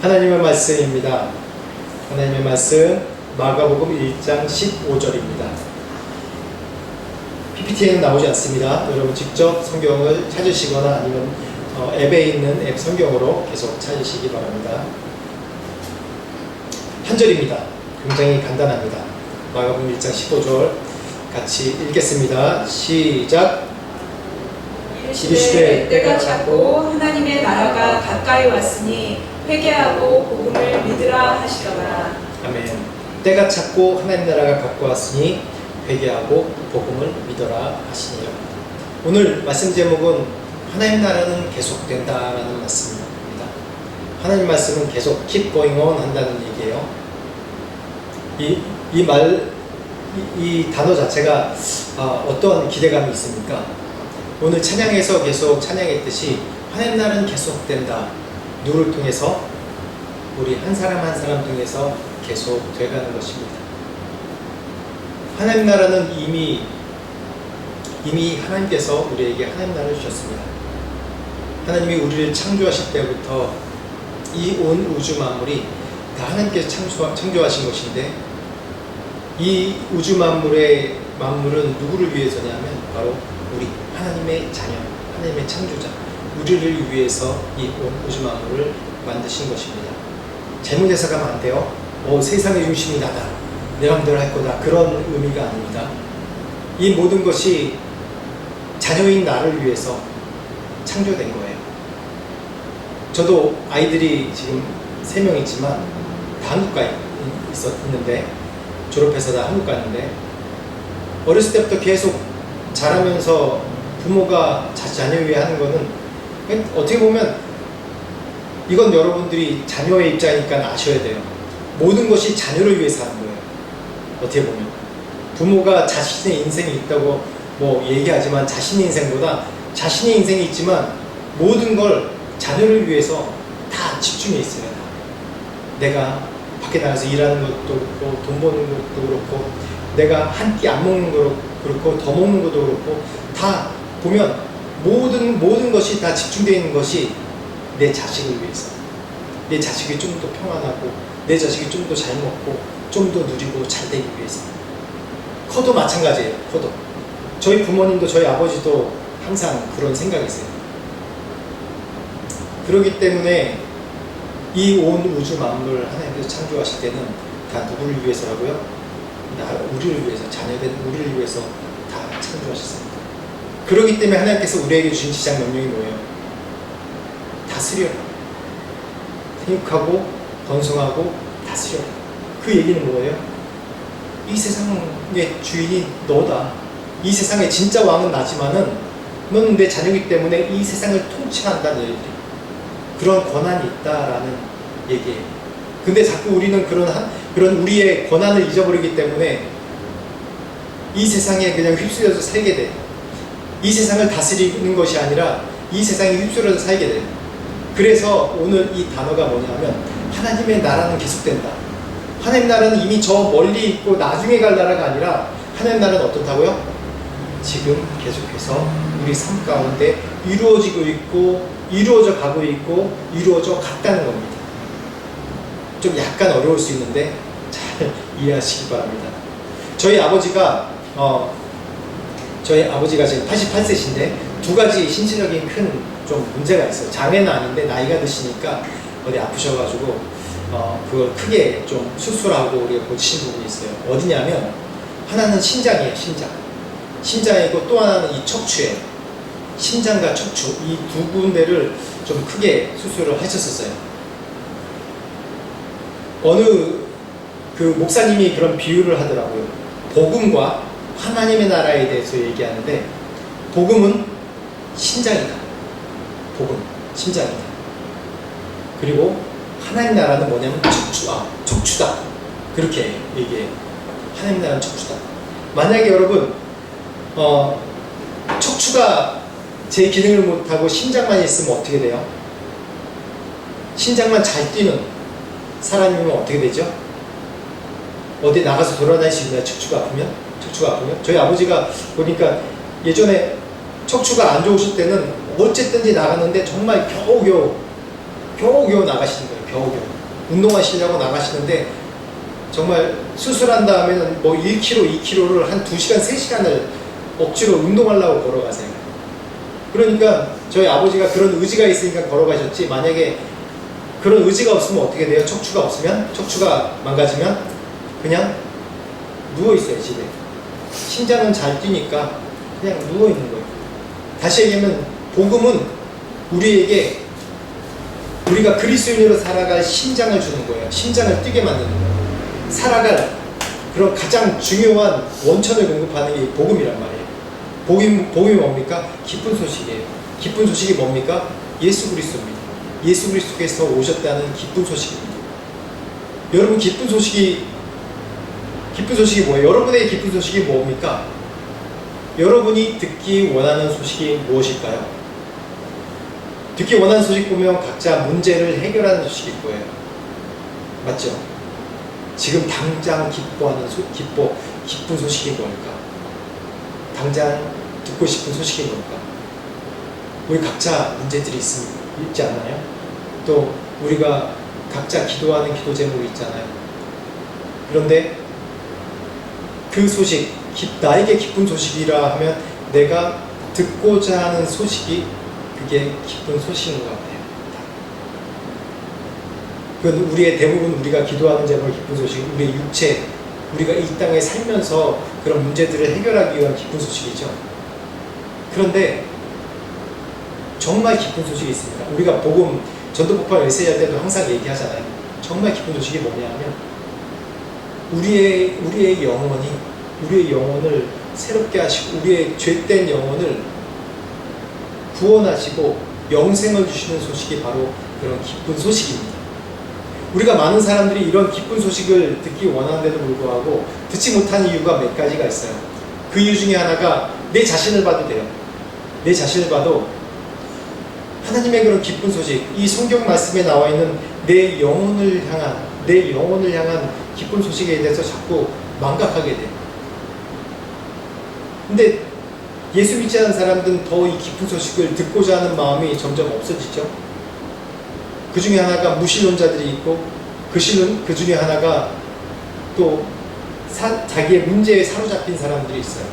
하나님의 말씀입니다. 하나님의 말씀 마가복음 1장 15절입니다. PPT에는 나오지 않습니다. 여러분 직접 성경을 찾으시거나 아니면 앱에 있는 앱 성경으로 계속 찾으시기 바랍니다. 한 절입니다. 굉장히 간단합니다. 마가복음 1장 15절 같이 읽겠습니다. 시작. 이르시되 때가 찼고 하나님의 나라가 가까이 왔으니 회개하고 복음을 믿으라 하시더라. 아멘. 때가 찼고 하나님 나라가 가까이 왔으니 회개하고 복음을 믿어라 하시니라. 오늘 말씀 제목은 하나님 나라는 계속된다라는 말씀입니다. 하나님 말씀은 계속 keep going on 한다는 얘기예요. 이 단어 자체가 어떤 기대감이 있습니까? 오늘 찬양에서 계속 찬양했듯이 하나님 나라는 계속된다. 누구를 통해서? 우리 한 사람 한 사람 통해서 계속 돼가는 것입니다. 하나님 나라는 이미 하나님께서 우리에게 하나님 나라를 주셨습니다. 하나님이 우리를 창조하실 때부터 이 온 우주 만물이 다 하나님께서 창조하신 것인데, 이 우주 만물은 누구를 위해서냐면 바로 우리 하나님의 자녀, 하나님의 창조자, 우리를 위해서 이 온 우주 만물을 만드신 것입니다. 잘못 해석하면 안 돼요. 세상의 중심이 나다, 내 마음대로 할 거다, 그런 의미가 아닙니다. 이 모든 것이 자녀인 나를 위해서 창조된 거예요. 저도 아이들이 지금 3명 있지만 다 한국 가 있는데, 졸업해서 다 한국 갔는데, 어렸을 때부터 계속 자라면서 부모가 자녀 위해 하는 거는 어떻게 보면 이건 여러분들이 자녀의 입장이니까 아셔야 돼요. 모든 것이 자녀를 위해서 하는 거예요. 어떻게 보면 부모가 자신의 인생이 있다고 얘기하지만 자신의 인생보다 자신의 인생이 있지만 모든 걸 자녀를 위해서 다 집중해 있어요. 내가 밖에 나가서 일하는 것도 그렇고, 돈 버는 것도 그렇고, 내가 한 끼 안 먹는 것도 그렇고, 더 먹는 것도 그렇고, 다 보면 모든 것이 다 집중되어 있는 것이 내 자식을 위해서, 내 자식이 좀 더 평안하고, 내 자식이 좀 더 잘 먹고, 좀 더 누리고 잘 되기 위해서. 커도 마찬가지예요. 커도 저희 부모님도 저희 아버지도 항상 그런 생각이 있어요. 그렇기 때문에 이 온 우주 만물 하나님께서 창조하실 때는 다 누구를 위해서라고요? 우리를 위해서, 자녀된 우리를 위해서 다 창조하셨습니다. 그렇기 때문에 하나님께서 우리에게 주신 지상 명령이 뭐예요? 다스려라. 생육하고 번성하고 다스려라. 그 얘기는 뭐예요? 이 세상의 주인이 너다. 이 세상의 진짜 왕은 나지만은 너는 내 자녀이기 때문에 이 세상을 통치한다는 얘기예요. 그런 권한이 있다라는 얘기예요. 근데 자꾸 우리는 그런 우리의 권한을 잊어버리기 때문에 이 세상에 그냥 휩쓸려서 살게 돼요. 이 세상을 다스리는 것이 아니라 이 세상에 휩쓸려서 살게 돼요. 그래서 오늘 이 단어가 뭐냐면 하나님의 나라는 계속된다. 하나님 나라는 이미 저 멀리 있고 나중에 갈 나라가 아니라 하나님 나라는 어떻다고요? 지금 계속해서 우리 삶 가운데 이루어지고 있고, 이루어져 가고 있고, 이루어져 갔다는 겁니다. 좀 약간 어려울 수 있는데 잘 이해하시기 바랍니다. 저희 아버지가 지금 88세신데 두 가지 신체적인 큰 좀 문제가 있어요. 장애는 아닌데 나이가 드시니까 어디 아프셔가지고 그걸 크게 좀 수술하고 우리가 고치신 부분이 있어요. 어디냐면 하나는 신장이에요. 신장이고 또 하나는 이 척추예요. 심장과 척추, 이 두 군데를 좀 크게 수술을 하셨었어요. 어느 그 목사님이 그런 비유를 하더라고요. 복음과 하나님의 나라에 대해서 얘기하는데, 복음은 신장이다. 복음, 심장이다. 그리고 하나님 나라는 뭐냐면 척추다. 그렇게 얘기해요. 하나님 나라는 척추다. 만약에 여러분 척추가 제 기능을 못하고 심장만 있으면 어떻게 돼요? 심장만 잘 뛰는 사람이면 어떻게 되죠? 어디 나가서 돌아다닐 수 있나요? 척추가 아프면? 저희 아버지가 보니까 예전에 척추가 안 좋으실 때는 어쨌든지 나갔는데 정말 겨우겨우 나가시는 거예요. 겨우겨우. 운동하시려고 나가시는데 정말 수술한 다음에는 뭐 1km, 2km를 한 2시간, 3시간을 억지로 운동하려고 걸어가세요. 그러니까 저희 아버지가 그런 의지가 있으니까 걸어가셨지, 만약에 그런 의지가 없으면 어떻게 돼요? 척추가 없으면, 척추가 망가지면 그냥 누워있어요, 집에. 심장은 잘 뛰니까 그냥 누워있는 거예요. 다시 얘기하면 복음은 우리에게 우리가 그리스도인으로 살아갈 심장을 주는 거예요. 심장을 뛰게 만드는 거예요. 살아갈 그런 가장 중요한 원천을 공급하는 게 복음이란 말이에요. 복음이 뭡니까? 기쁜 소식이에요. 기쁜 소식이 뭡니까? 예수 그리스도입니다. 예수 그리스도께서 오셨다는 기쁜 소식입니다. 여러분, 기쁜 소식이 뭐예요? 여러분의 기쁜 소식이 뭡니까? 여러분이 듣기 원하는 소식이 무엇일까요? 듣기 원하는 소식 보면 각자 문제를 해결하는 소식일 거예요. 맞죠? 지금 당장 기뻐하는 기쁜 소식이 뭘까? 당장 듣고 싶은 소식이 뭘까? 우리 각자 문제들이 있지 않나요? 또 우리가 각자 기도하는 기도 제목이 있잖아요. 그런데 그 소식, 나에게 기쁜 소식이라 하면 내가 듣고자 하는 소식이 그게 기쁜 소식인 것 같아요. 그건 대부분 우리가 기도하는 제목이 기쁜 소식, 우리의 육체, 우리가 이 땅에 살면서 그런 문제들을 해결하기 위한 기쁜 소식이죠. 그런데 정말 기쁜 소식이 있습니다. 우리가 복음, 전도폭발 메시지 할 때도 항상 얘기하잖아요. 정말 기쁜 소식이 뭐냐면 우리의 영혼을 새롭게 하시고 우리의 죄된 영혼을 구원하시고 영생을 주시는 소식이 바로 그런 기쁜 소식입니다. 우리가 많은 사람들이 이런 기쁜 소식을 듣기 원하는데도 불구하고 듣지 못하는 이유가 몇 가지가 있어요. 그 이유 중에 하나가 내 자신을 봐도 돼요. 내 자신을 봐도 하나님의 그런 기쁜 소식, 이 성경 말씀에 나와 있는 내 영혼을 향한 기쁜 소식에 대해서 자꾸 망각하게 돼요. 근데 예수 믿지 않은 사람들은 더 이 기쁜 소식을 듣고자 하는 마음이 점점 없어지죠. 그 중에 하나가 무신론자들이 있고 그 중에 하나가 또 자기의 문제에 사로잡힌 사람들이 있어요.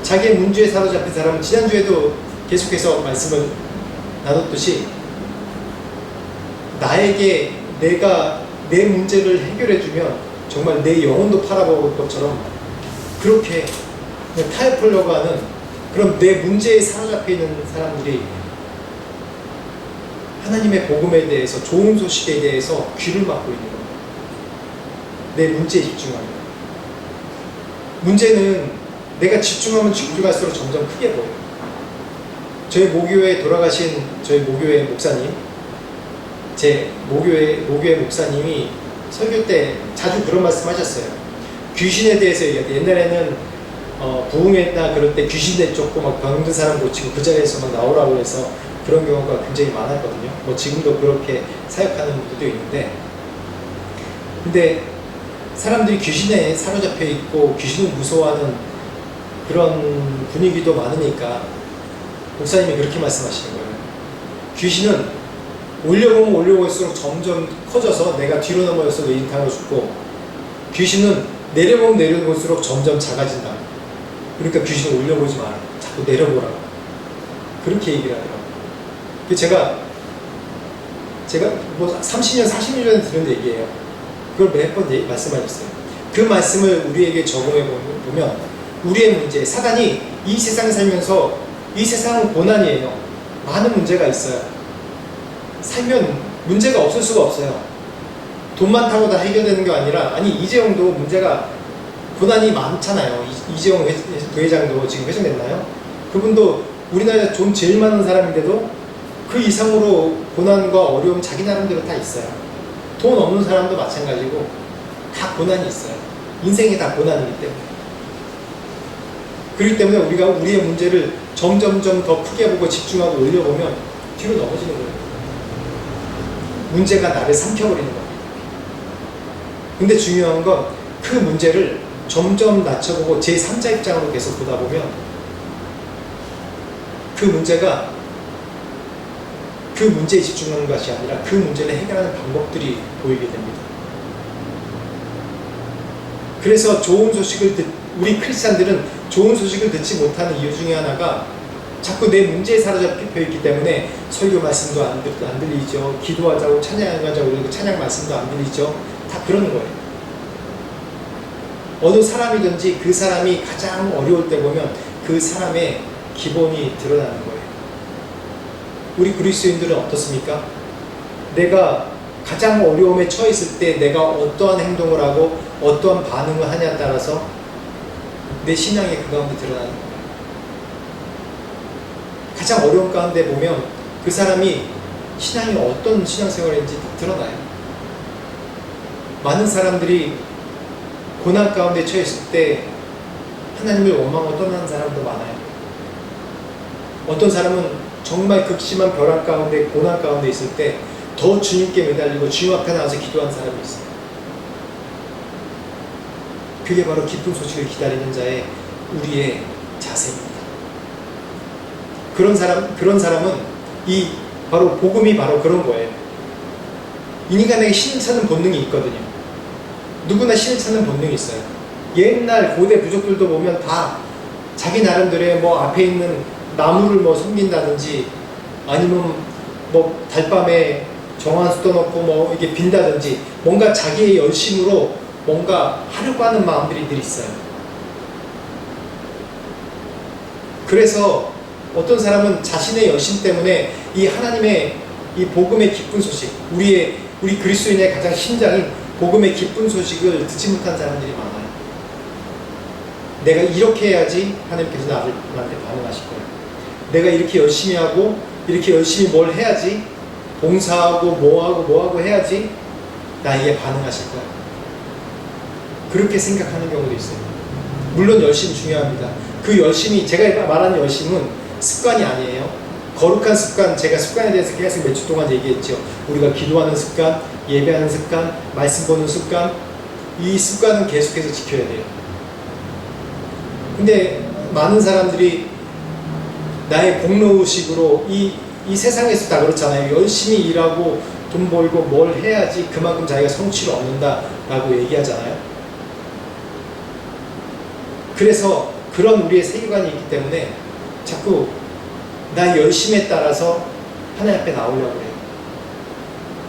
자기의 문제에 사로잡힌 사람은 지난주에도 계속해서 말씀을 나눴듯이 나에게 내가 내 문제를 해결해주면 정말 내 영혼도 팔아먹을 것처럼 그렇게 타협하려고 하는 그런 내 문제에 사로잡혀 있는 사람들이 하나님의 복음에 대해서, 좋은 소식에 대해서 귀를 막고 있는 겁니다. 내 문제에 집중하는 거예요. 문제는 내가 집중하면 집중할수록 점점 크게 보여요. 저희 모교에 돌아가신 저희 모교의 목사님, 제 모교의 목사님이 설교 때 자주 그런 말씀 하셨어요. 귀신에 대해서 얘기할 때 옛날에는 부흥회나 그럴 때 귀신들 쫓고 막 병든 사람 고치고 그 자리에서 막 나오라고 해서 그런 경우가 굉장히 많았거든요. 뭐 지금도 그렇게 사역하는 분들도 있는데, 근데 사람들이 귀신에 사로잡혀 있고 귀신을 무서워하는 그런 분위기도 많으니까 목사님이 그렇게 말씀하시는 거예요. 귀신은 올려보면 올려볼수록 점점 커져서 내가 뒤로 넘어져서 외진탕으로 죽고, 귀신은 내려보면 내려볼수록 점점 작아진다. 그러니까 귀신을 올려보지 마라. 자꾸 내려보라고. 그렇게 얘기를 하더라고요. 제가 뭐 30년, 40년 전에 들은 얘기예요. 그걸 몇 번 말씀하셨어요. 그 말씀을 우리에게 적용해 보면 우리의 문제, 사단이 이 세상에 살면서, 이 세상은 고난이에요. 많은 문제가 있어요. 살면 문제가 없을 수가 없어요. 돈 많다고 다 해결되는 게 아니라, 아니 이재용도 문제가, 고난이 많잖아요. 이재용 부회장도 지금 회생됐나요? 그분도 우리나라에 돈 제일 많은 사람인데도 그 이상으로 고난과 어려움 자기 나름대로 다 있어요. 돈 없는 사람도 마찬가지고 다 고난이 있어요. 인생이 다 고난이기 때문에. 그렇기 때문에 우리가 우리의 문제를 점점점 더 크게 보고 집중하고 올려보면 뒤로 넘어지는 거예요. 문제가 나를 삼켜버리는 겁니다. 근데 중요한 건 그 문제를 점점 낮춰보고 제3자 입장으로 계속 보다 보면 그 문제가 그 문제에 집중하는 것이 아니라 그 문제를 해결하는 방법들이 보이게 됩니다. 그래서 우리 크리스찬들은 좋은 소식을 듣지 못하는 이유 중에 하나가 자꾸 내 문제에 사로잡혀 있기 때문에 설교 말씀도 안 들리죠. 기도하자고 찬양하자고 그러고 찬양 말씀도 안 들리죠. 다 그러는 거예요. 어느 사람이든지 그 사람이 가장 어려울 때 보면 그 사람의 기본이 드러나는 거예요. 우리 그리스도인들은 어떻습니까? 내가 가장 어려움에 처했을 때 내가 어떠한 행동을 하고 어떠한 반응을 하냐에 따라서 내 신앙이 그 가운데 드러나는 거예요. 가장 어려운 가운데 보면 그 사람이 신앙이 어떤 신앙생활인지 드러나요. 많은 사람들이 고난 가운데 처했을 때 하나님을 원망하고 떠나는 사람도 많아요. 어떤 사람은 정말 극심한 벼락 가운데 고난 가운데 있을 때 더 주님께 매달리고 주님 앞에 나와서 기도하는 사람이 있어요. 그게 바로 기쁜 소식을 기다리는 자의 우리의 자세입니다. 그런 사람은 바로 복음이 바로 그런 거예요. 인간에게 신을 찾는 본능이 있거든요. 누구나 신을 찾는 본능이 있어요. 옛날 고대 부족들도 보면 다 자기 나름대로의 앞에 있는 나무를 섬긴다든지 아니면 달밤에 정한수 떠놓고 이게 빈다든지 뭔가 자기의 열심으로 뭔가 하려고 하는 마음들이 늘 있어요. 그래서 어떤 사람은 자신의 열심 때문에 이 하나님의 이 복음의 기쁜 소식, 우리 그리스도인의 가장 심장인 복음의 기쁜 소식을 듣지 못한 사람들이 많아요. 내가 이렇게 해야지 하나님께서 나한테 반응하실 거예요. 내가 이렇게 열심히 하고 이렇게 열심히 뭘 해야지, 봉사하고 뭐하고 해야지 나에게 반응하실 거야. 그렇게 생각하는 경우도 있어요. 물론 열심히 중요합니다. 그 열심이, 제가 말하는 열심은 습관이 아니에요. 거룩한 습관, 제가 습관에 대해서 계속 몇 주 동안 얘기했죠. 우리가 기도하는 습관, 예배하는 습관, 말씀 보는 습관, 이 습관은 계속해서 지켜야 돼요. 근데 많은 사람들이 나의 공로의식으로 이 세상에서 다 그렇잖아요. 열심히 일하고 돈 벌고 뭘 해야지 그만큼 자기가 성취를 얻는다라고 얘기하잖아요. 그래서 그런 우리의 세계관이 있기 때문에 자꾸 나 열심에 따라서 하나님 앞에 나오려고 해요.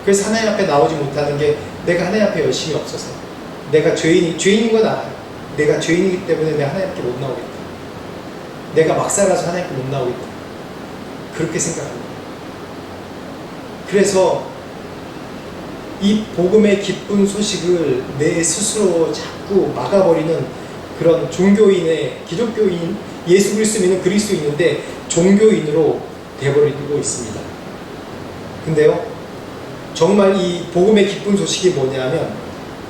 그래서 하나님 앞에 나오지 못하는 게 내가 하나님 앞에 열심이 없어서, 내가 죄인인 건 알아요. 내가 죄인이기 때문에 내가 하나님 앞에 못 나오겠다. 내가 막 살아서 하나님 앞에 못 나오겠다. 그렇게 생각합니다. 그래서 이 복음의 기쁜 소식을 내 스스로 자꾸 막아버리는 그런 기독교인, 예수 그리스도 믿는 그리스도인인데 종교인으로 되어버리고 있습니다. 근데요, 정말 이 복음의 기쁜 소식이 뭐냐면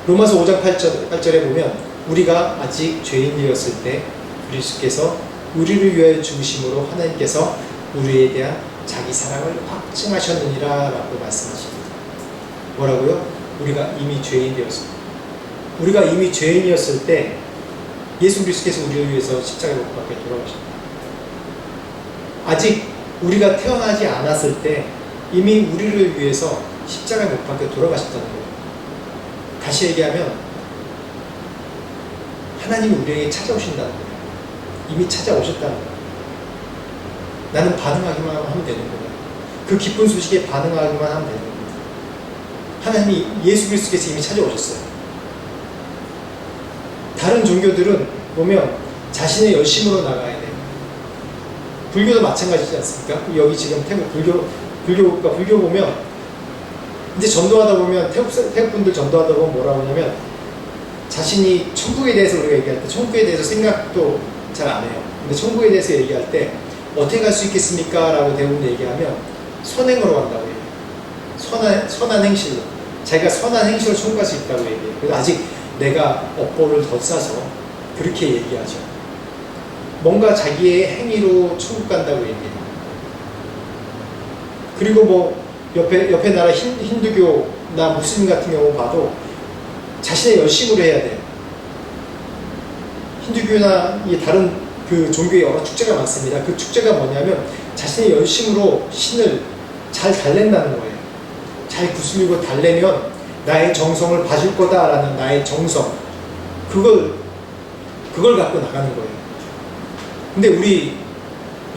로마서 5장 8절에 보면 우리가 아직 죄인이었을 때 그리스도께서 우리를 위하여 죽으심으로 하나님께서 우리에 대한 자기 사랑을 확증하셨느니라 라고 말씀하십니다. 뭐라고요? 우리가 이미 죄인이었습니다. 우리가 이미 죄인이었을 때 예수 그리스도께서 우리를 위해서 십자가에 못 박혀 돌아가셨다. 아직 우리가 태어나지 않았을 때 이미 우리를 위해서 십자가에 못 박혀 돌아가셨다는 거예요. 다시 얘기하면 하나님이 우리에게 찾아오신다는 거예요. 이미 찾아오셨다는 거예요. 나는 반응하기만 하면 되는 거예요. 그 기쁜 소식에 반응하기만 하면 되는 겁니다. 하나님이 예수 그리스도께서 이미 찾아오셨어요. 다른 종교들은 보면 자신의 열심으로 나가야 돼요. 불교도 마찬가지지 않습니까? 여기 지금 태국 불교 보면 이제 전도하다 보면 태국 분들 전도하다 보면 뭐라고 하냐면 자신이 천국에 대해서 우리가 얘기할 때 천국에 대해서 생각도 잘 안 해요. 근데 천국에 대해서 얘기할 때 어떻게 갈 수 있겠습니까? 라고 대부분 얘기하면 선행으로 간다고 얘기해요. 선한 행실로. 자기가 선한 행실로 천국 갈 수 있다고 얘기해요. 그래서 아직 내가 업보를 더 싸서 그렇게 얘기하죠. 뭔가 자기의 행위로 천국 간다고 얘기해요. 그리고 옆에 나라 힌두교나 무슬림 같은 경우 봐도 자신의 열심으로 해야 돼요. 힌두교나 다른 그 종교의 여러 축제가 많습니다. 그 축제가 뭐냐면 자신의 열심으로 신을 잘 달랜다는 거예요. 잘 구슬리고 달래면 나의 정성을 봐줄 거다라는 나의 정성, 그걸 갖고 나가는 거예요. 근데 우리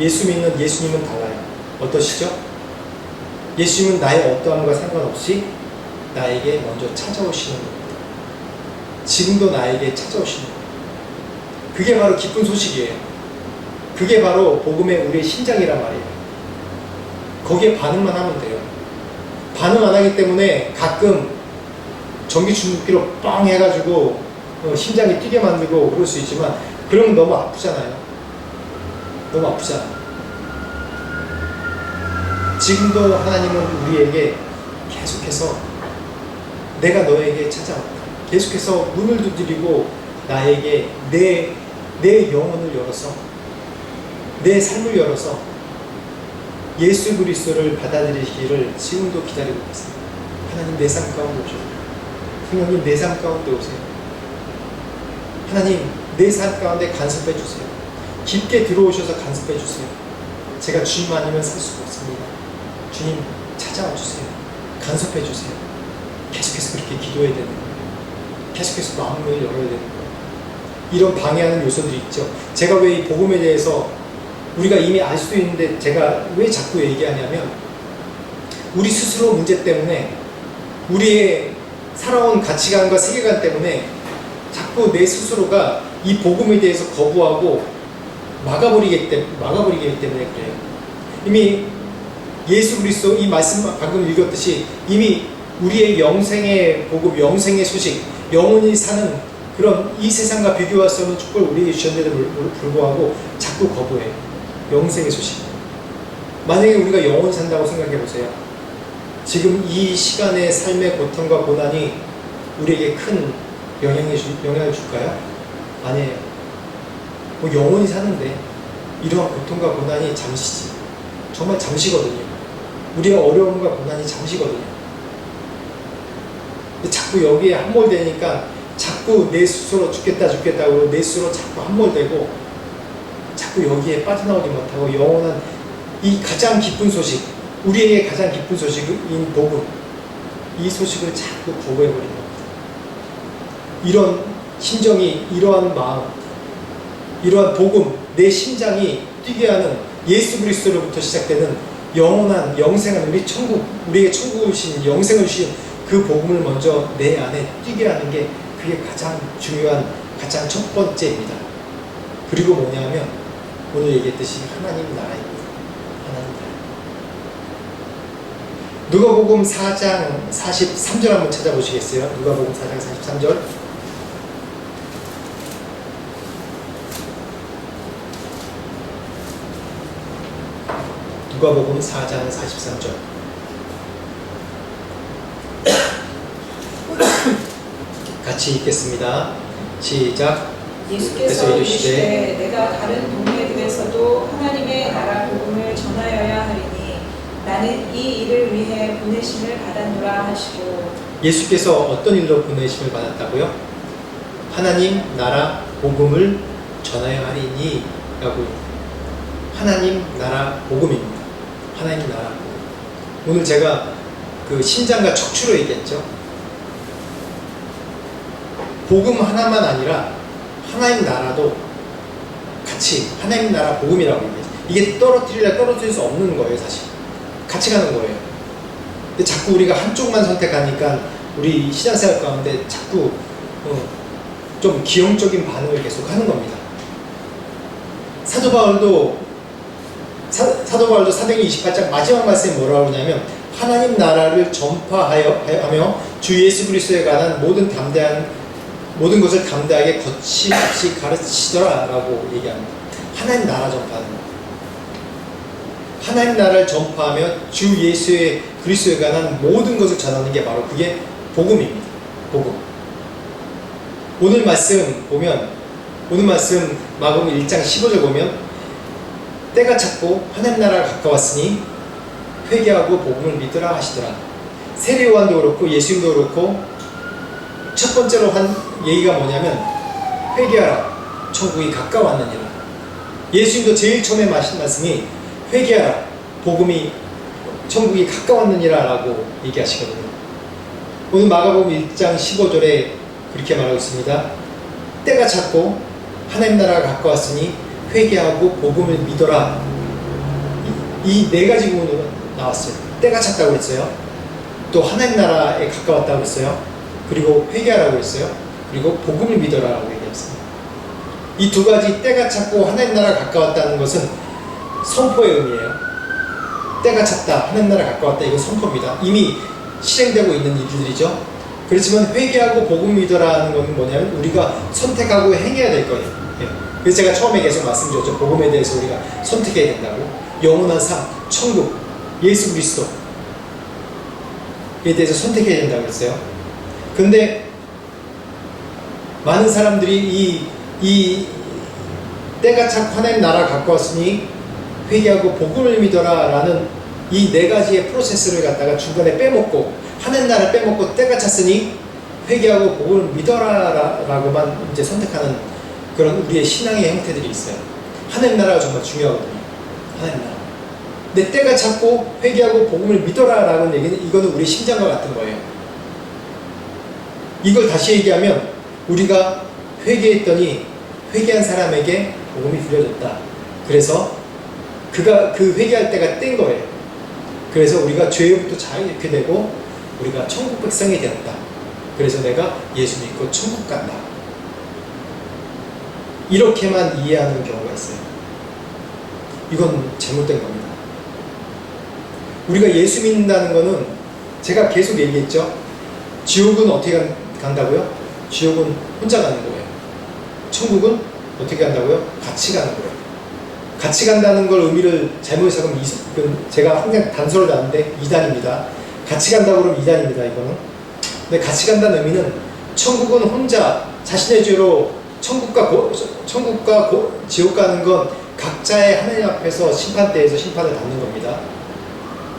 예수 믿는 예수님은 달라요. 어떠시죠? 예수님은 나의 어떠함과 상관없이 나에게 먼저 찾아오시는 겁니다. 지금도 나에게 찾아오시는 거예요. 그게 바로 기쁜 소식이에요. 그게 바로 복음의 우리의 심장이란 말이에요. 거기에 반응만 하면 돼요. 반응 안 하기 때문에 가끔 전기 충격기로 뻥 해가지고 심장이 뛰게 만들고 그럴 수 있지만, 그러면 너무 아프잖아요. 너무 아프잖아요. 지금도 하나님은 우리에게 계속해서 내가 너에게 찾아온다, 계속해서 문을 두드리고 나에게 내 영혼을 열어서, 내 삶을 열어서 예수 그리스도를 받아들이기를 지금도 기다리고 있습니다. 하나님, 내 삶 가운데 오셔요. 하나님, 내 삶 가운데 오세요. 하나님, 내 삶 가운데 간섭해 주세요. 깊게 들어오셔서 간섭해 주세요. 제가 주님 아니면 살 수가 없습니다. 주님, 찾아와 주세요. 간섭해 주세요. 계속해서 그렇게 기도해야 되는 거예요. 계속해서 마음을 열어야 되는 거예요. 이런 방해하는 요소들이 있죠. 제가 왜 이 복음에 대해서 우리가 이미 알 수도 있는데 제가 왜 자꾸 얘기하냐면, 우리 스스로 문제 때문에, 우리의 살아온 가치관과 세계관 때문에 자꾸 내 스스로가 이 복음에 대해서 거부하고 막아버리기 때문에 그래요. 이미 예수 그리스도, 이 말씀 방금 읽었듯이 이미 우리의 영생의 복음, 영생의 소식, 영원히 사는 그런 이 세상과 비교할 수 없는 축복을 우리에게 주셨는데도 불구하고 자꾸 거부해요. 영생의 소식. 만약에 우리가 영원히 산다고 생각해 보세요. 지금 이 시간의 삶의 고통과 고난이 우리에게 큰 영향을 줄까요? 아니에요. 뭐 영원히 사는데 이러한 고통과 고난이 잠시지. 정말 잠시거든요. 우리의 어려움과 고난이 잠시거든요. 근데 자꾸 여기에 함몰되니까 자꾸 내 스스로 죽겠다고 내 스스로 자꾸 함몰되고 자꾸 여기에 빠져나오지 못하고 영원한 이 가장 기쁜 소식, 우리에게 가장 기쁜 소식인 복음, 이 소식을 자꾸 거부해버리는 겁니다. 이런 심정이, 이러한 마음, 이러한 복음, 내 심장이 뛰게 하는 예수 그리스도로부터 시작되는 영원한 영생한 우리에게 천국을 주신, 영생을 주신 그 복음을 먼저 내 안에 뛰게 하는 게, 그게 가장 중요한, 가장 첫 번째입니다. 그리고 뭐냐면 오늘 얘기했듯이 하나님 나라입니다. 하나님 나라. 누가복음 4장 43절 한번 찾아보시겠어요? 누가복음 4장 43절. 누가복음 4장 43절. 같이 읽겠습니다. 시작. 예수께서 이르시되 내가 다른 동네들에서도 하나님의 나라 복음을 전하여야 하리니 나는 이 일을 위해 보내심을 받았노라 하시고. 예수께서 어떤 일로 보내심을 받았다고요? 하나님 나라 복음을 전하여야 하리니 라고. 하나님 나라 복음입니다. 하나님 나라 복음. 오늘 제가 그 심장과 척추로 얘기했죠. 복음 하나만 아니라 하나님 나라도 같이 하나님 나라 복음이라고 얘기해요. 이게 떨어뜨릴 수 없는 거예요. 사실 같이 가는 거예요. 근데 자꾸 우리가 한쪽만 선택하니까 우리 신앙생활 가운데 자꾸 좀 기형적인 반응을 계속 하는 겁니다. 사도 바울도 사도행전 28장 마지막 말씀에 뭐라고 하냐면, 하나님 나라를 전파하며 주 예수 그리스도에 관한 모든 것을 담대하게 거침없이 가르치시더라 라고 얘기합니다. 하나님 나라 전파하는 거. 하나님 나라를 전파하며 주 예수의 그리스도에 관한 모든 것을 전하는 게 바로 그게 복음입니다. 복음. 오늘 말씀 마가복음 1장 15절 보면, 때가 찼고 하나님 나라가 가까웠으니 회개하고 복음을 믿으라 하시더라. 세례 요한도 그렇고 예수님도 그렇고 첫 번째로 한 얘기가 뭐냐면, 회개하라, 천국이 가까웠느니라. 예수님도 제일 처음에 하신 말씀이 회개하라, 복음이 천국이 가까웠느니라 라고 얘기하시거든요. 오늘 마가복음 1장 15절에 그렇게 말하고 있습니다. 때가 찼고 하나님 나라가 가까웠으니 회개하고 복음을 믿어라. 이 네 가지 부분으로 나왔어요. 때가 찼다고 했어요. 또 하나님 나라에 가까웠다고 했어요. 그리고 회개하라고 했어요. 그리고 복음을 믿어라라고 얘기했습니다. 이 두 가지 때가 찼고 하나님 나라가 가까웠다는 것은 선포의 의미예요. 때가 찼다, 하나님 나라가 가까웠다, 이거 선포입니다. 이미 실행되고 있는 일들이죠. 그렇지만 회개하고 복음 믿어라는 건 뭐냐면 우리가 선택하고 행해야 될 거예요. 그래서 제가 처음에 계속 말씀드렸죠. 복음에 대해서 우리가 선택해야 된다고. 영원한 삶, 천국, 예수 그리스도에 대해서 선택해야 된다고 했어요. 근데 많은 사람들이 이 때가 찼고 하나님 나라가 가까웠으니 회개하고 복음을 믿어라 라는 이 네 가지의 프로세스를 갖다가 중간에 빼먹고 하나님 나라를 빼먹고 때가 찼으니 회개하고 복음을 믿어라 라고만 이제 선택하는 그런 우리의 신앙의 형태들이 있어요. 하나님 나라가 정말 중요하거든요. 하나님 나라. 근데 때가 찼고 회개하고 복음을 믿어라 라는 얘기는 이거는 우리 심장과 같은 거예요. 이걸 다시 얘기하면 우리가 회개했더니 회개한 사람에게 복음이 들려졌다. 그래서 그가 그 회개할 때가 뗀 거예요. 그래서 우리가 죄로부터 자유케 되고 우리가 천국 백성이 되었다. 그래서 내가 예수 믿고 천국 간다. 이렇게만 이해하는 경우가 있어요. 이건 잘못된 겁니다. 우리가 예수 믿는다는 거는 제가 계속 얘기했죠. 지옥은 어떻게 간다고요? 지옥은 혼자 가는 거예요. 천국은 어떻게 간다고요? 같이 가는 거예요. 같이 간다는 걸 의미를 잘못 해석하면 제가 항상 단서를 놨는데 2단입니다. 같이 간다고 그러면 2단입니다. 이거는. 근데 같이 간다는 의미는 천국은 혼자 자신의 죄로 천국과 지옥 가는 건 각자의 하나님 앞에서 심판대에서 심판을 받는 겁니다.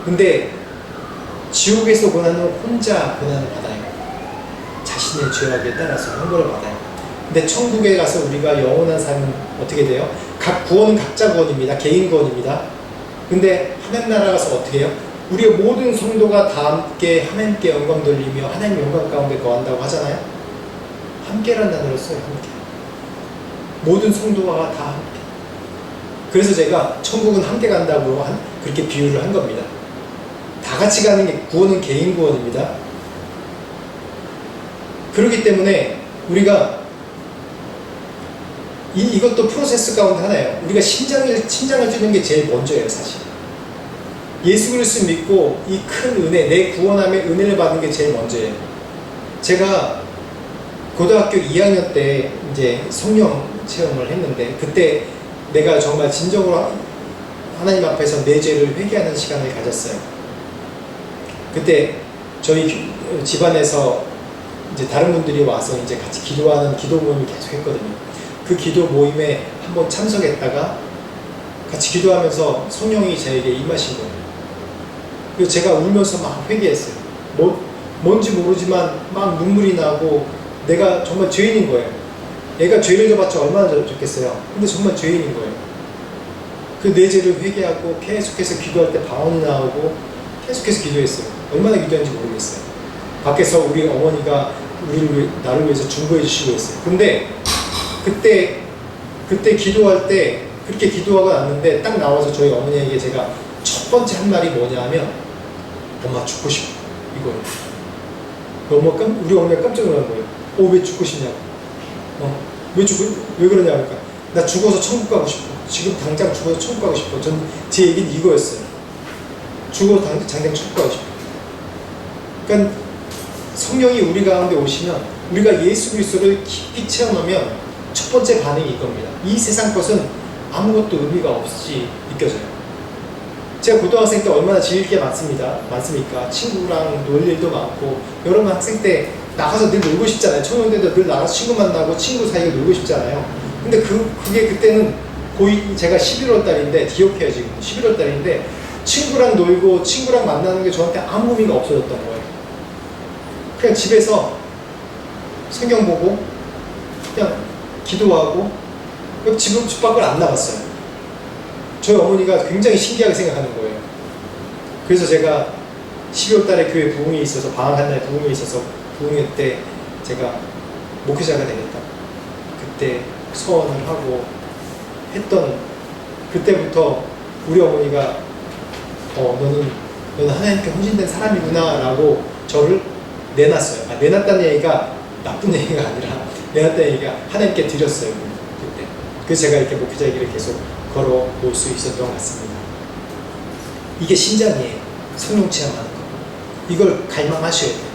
근데 지옥에서 고난은 혼자 고난을 받아요. 자신의 죄악에 따라서 형벌을 받아요. 근데 천국에 가서 우리가 영원한 삶은 어떻게 돼요? 각 구원은 각자 구원입니다. 개인 구원입니다. 근데 하나님 나라 가서 어떻게 해요? 우리의 모든 성도가 다 함께 하나님께 영광 돌리며 하나님 영광 가운데 거한다고 하잖아요. 함께라는 단어를 써요. 함께. 모든 성도가 다 함께. 그래서 제가 천국은 함께 간다고 그렇게 비유를 한 겁니다. 다 같이 가는 게 구원은 개인 구원입니다. 그렇기 때문에 우리가 이것도 프로세스 가운데 하나예요. 우리가 신장을 주는 게 제일 먼저예요, 사실. 예수 그리스도 믿고 이 큰 은혜, 내 구원함의 은혜를 받는 게 제일 먼저예요. 제가 고등학교 2학년 때 이제 성령 체험을 했는데 그때 내가 정말 진정으로 하나님 앞에서 내 죄를 회개하는 시간을 가졌어요. 그때 저희 집안에서 이제 다른 분들이 와서 이제 같이 기도하는 기도 모임을 계속 했거든요. 그 기도 모임에 한번 참석했다가 같이 기도하면서 성령이 저에게 임하신 거예요. 그래서 제가 울면서 막 회개했어요. 뭔지 모르지만 막 눈물이 나고 내가 정말 죄인인 거예요. 애가 죄를 져봤자 얼마나 좋겠어요. 근데 정말 죄인인 거예요. 그 내 죄를 회개하고 계속해서 기도할 때 방언이 나오고 계속해서 기도했어요. 얼마나 기도했는지 모르겠어요. 밖에서 우리 어머니가 나를 위해서 중보해 주시고 있어요. 근데 그때 기도할 때 그렇게 기도하고 났는데 딱 나와서 저희 어머니에게 제가 첫 번째 한 말이 뭐냐 하면 엄마 죽고 싶어. 이거예요. 우리 어머니가 깜짝 놀란 거예요. 왜 죽고 싶냐고. 왜 그러냐고. 그러니까 나 죽어서 천국 가고 싶어. 지금 당장 죽어서 천국 가고 싶어. 제 얘기는 이거였어요. 죽어서 당장 천국 가고 싶어. 그러니까 성령이 우리 가운데 오시면 우리가 예수 그리스도를 깊이 체험하면 첫 번째 반응이 이겁니다. 이 세상 것은 아무것도 의미가 없이 느껴져요. 제가 고등학생 때 얼마나 즐길 게 많습니까? 친구랑 놀 일도 많고 여러분 학생 때 나가서 늘 놀고 싶잖아요. 청년 때도 늘 나가서 친구 만나고 친구 사이에 놀고 싶잖아요. 근데 그게 그때는 거의 제가 11월 달인데 기억해요 지금 11월 달인데 친구랑 놀고 친구랑 만나는 게 저한테 아무 의미가 없어졌던 거예요. 그냥 집에서 성경 보고 그냥 기도하고 집 밖을 안 나갔어요. 저희 어머니가 굉장히 신기하게 생각하는 거예요. 그래서 제가 12월 달에 교회 부흥이 있어서, 방학한 날 부흥이 있어서, 부흥회 때 제가 목회자가 되겠다, 그때 서원을 하고 했던, 그때부터 우리 어머니가 너는 하나님께 헌신된 사람이구나 라고 저를 내놨어요. 내놨다는 얘기가 나쁜 얘기가 아니라, 내놨다는 얘기가 하나님께 드렸어요. 그때. 그래서 제가 이렇게 목회자의 길을 계속 걸어 놓을 수 있었던 것 같습니다. 이게 신장이에요. 성령 체험하는 거. 이걸 갈망하셔야 돼요.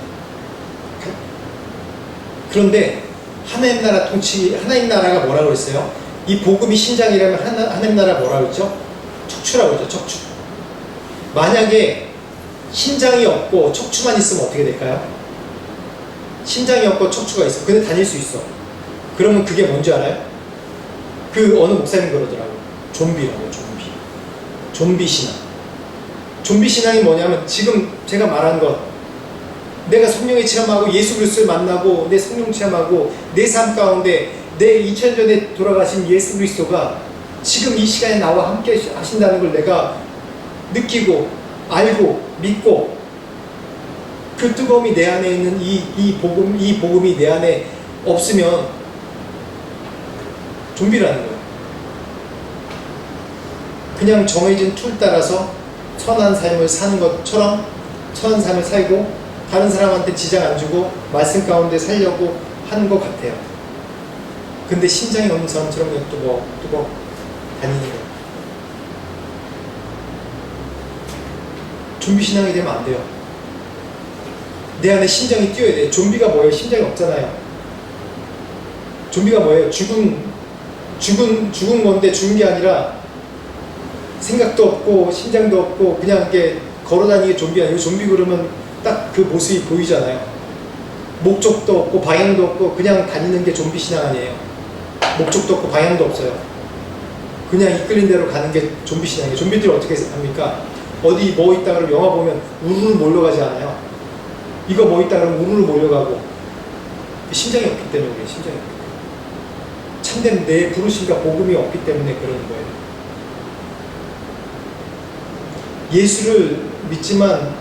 그런데 하나님 나라 통치, 하나님 나라가 뭐라고 그랬어요? 이 복음이 신장이라면 하나님 나라 뭐라고 그랬죠? 척추라고 그랬죠. 척추. 만약에 신장이 없고 척추만 있으면 어떻게 될까요? 신장이 없고 척추가 있어. 근데 다닐 수 있어. 그러면 그게 뭔지 알아요? 그 어느 목사님 그러더라고. 좀비라고, 좀비. 좀비 신앙. 좀비 신앙이 뭐냐면 지금 제가 말한 것, 내가 성령의 체험하고 예수 그리스도를 만나고 내 성령 체험하고 내 삶 가운데 내 2000년 전에 돌아가신 예수 그리스도가 지금 이 시간에 나와 함께 하신다는 걸 내가 느끼고 알고 믿고, 그 뜨거움이 내 안에 있는 이 복음이 내 안에 없으면 좀비라는 거예요. 그냥 정해진 툴 따라서 선한 삶을 사는 것처럼 선한 삶을 살고 다른 사람한테 지장 안 주고 말씀 가운데 살려고 하는 것 같아요. 근데 심장이 없는 사람처럼 뚜벅 다니는 거예요. 좀비 신앙이 되면 안 돼요. 내 안에 심장이 뛰어야 돼요. 좀비가 뭐예요? 심장이 없잖아요. 좀비가 뭐예요? 죽은 건데 죽은 게 아니라 생각도 없고 심장도 없고 그냥 이렇게 걸어다니는 게 좀비 아니에요. 좀비 그러면 딱 그 모습이 보이잖아요. 목적도 없고 방향도 없고 그냥 다니는 게 좀비 신앙 아니에요. 목적도 없고 방향도 없어요. 그냥 이끌린 대로 가는 게 좀비 신앙이에요. 좀비들이 어떻게 합니까? 어디 뭐 있다 그러면 영화 보면 우르르 몰려가지 않아요. 이거 뭐 있다 그러면 우르르 몰려가고. 심장이 없기 때문에 그래요. 심장이 없기 때문에. 참된 내 부르심과 복음이 없기 때문에 그러는 거예요. 예수를 믿지만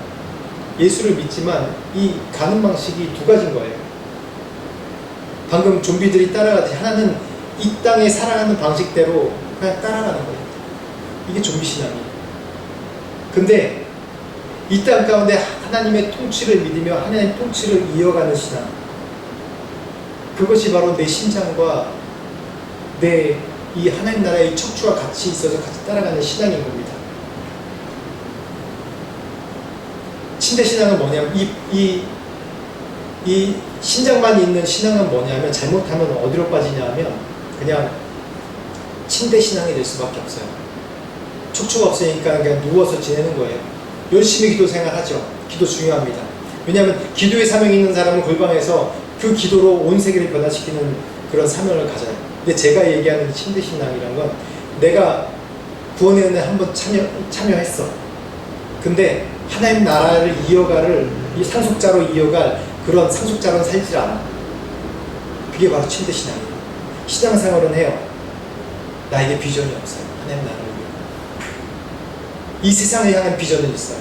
이 가는 방식이 두 가지인 거예요. 방금 좀비들이 따라가듯이 하나는 이 땅에 살아가는 방식대로 그냥 따라가는 거예요. 이게 좀비 신앙이에요. 근데 이 땅 가운데 하나님의 통치를 믿으며 하나님의 통치를 이어가는 신앙, 그것이 바로 내 심장과 내 이 하나님 나라의 척추와 같이 있어서 같이 따라가는 신앙인 겁니다. 침대 신앙은 뭐냐면 이 신장만 있는 신앙은 뭐냐면 잘못하면 어디로 빠지냐면 그냥 침대 신앙이 될 수밖에 없어요. 척추가 없으니까 그냥 누워서 지내는 거예요. 열심히 기도 생활하죠. 기도 중요합니다. 왜냐하면 기도의 사명이 있는 사람은 골방에서 그 기도로 온 세계를 변화시키는 그런 사명을 가져요. 근데 제가 얘기하는 침대 신앙이란 건 내가 구원의 은혜 한번 참여했어. 근데 하나님 나라를 이 상속자로 이어갈 그런 상속자로는 살지 않아. 그게 바로 침대 신앙이에요. 신앙생활은 해요. 나에게 비전이 없어요. 하나님 나라를 위해. 이 세상을 향한 비전은 있어요.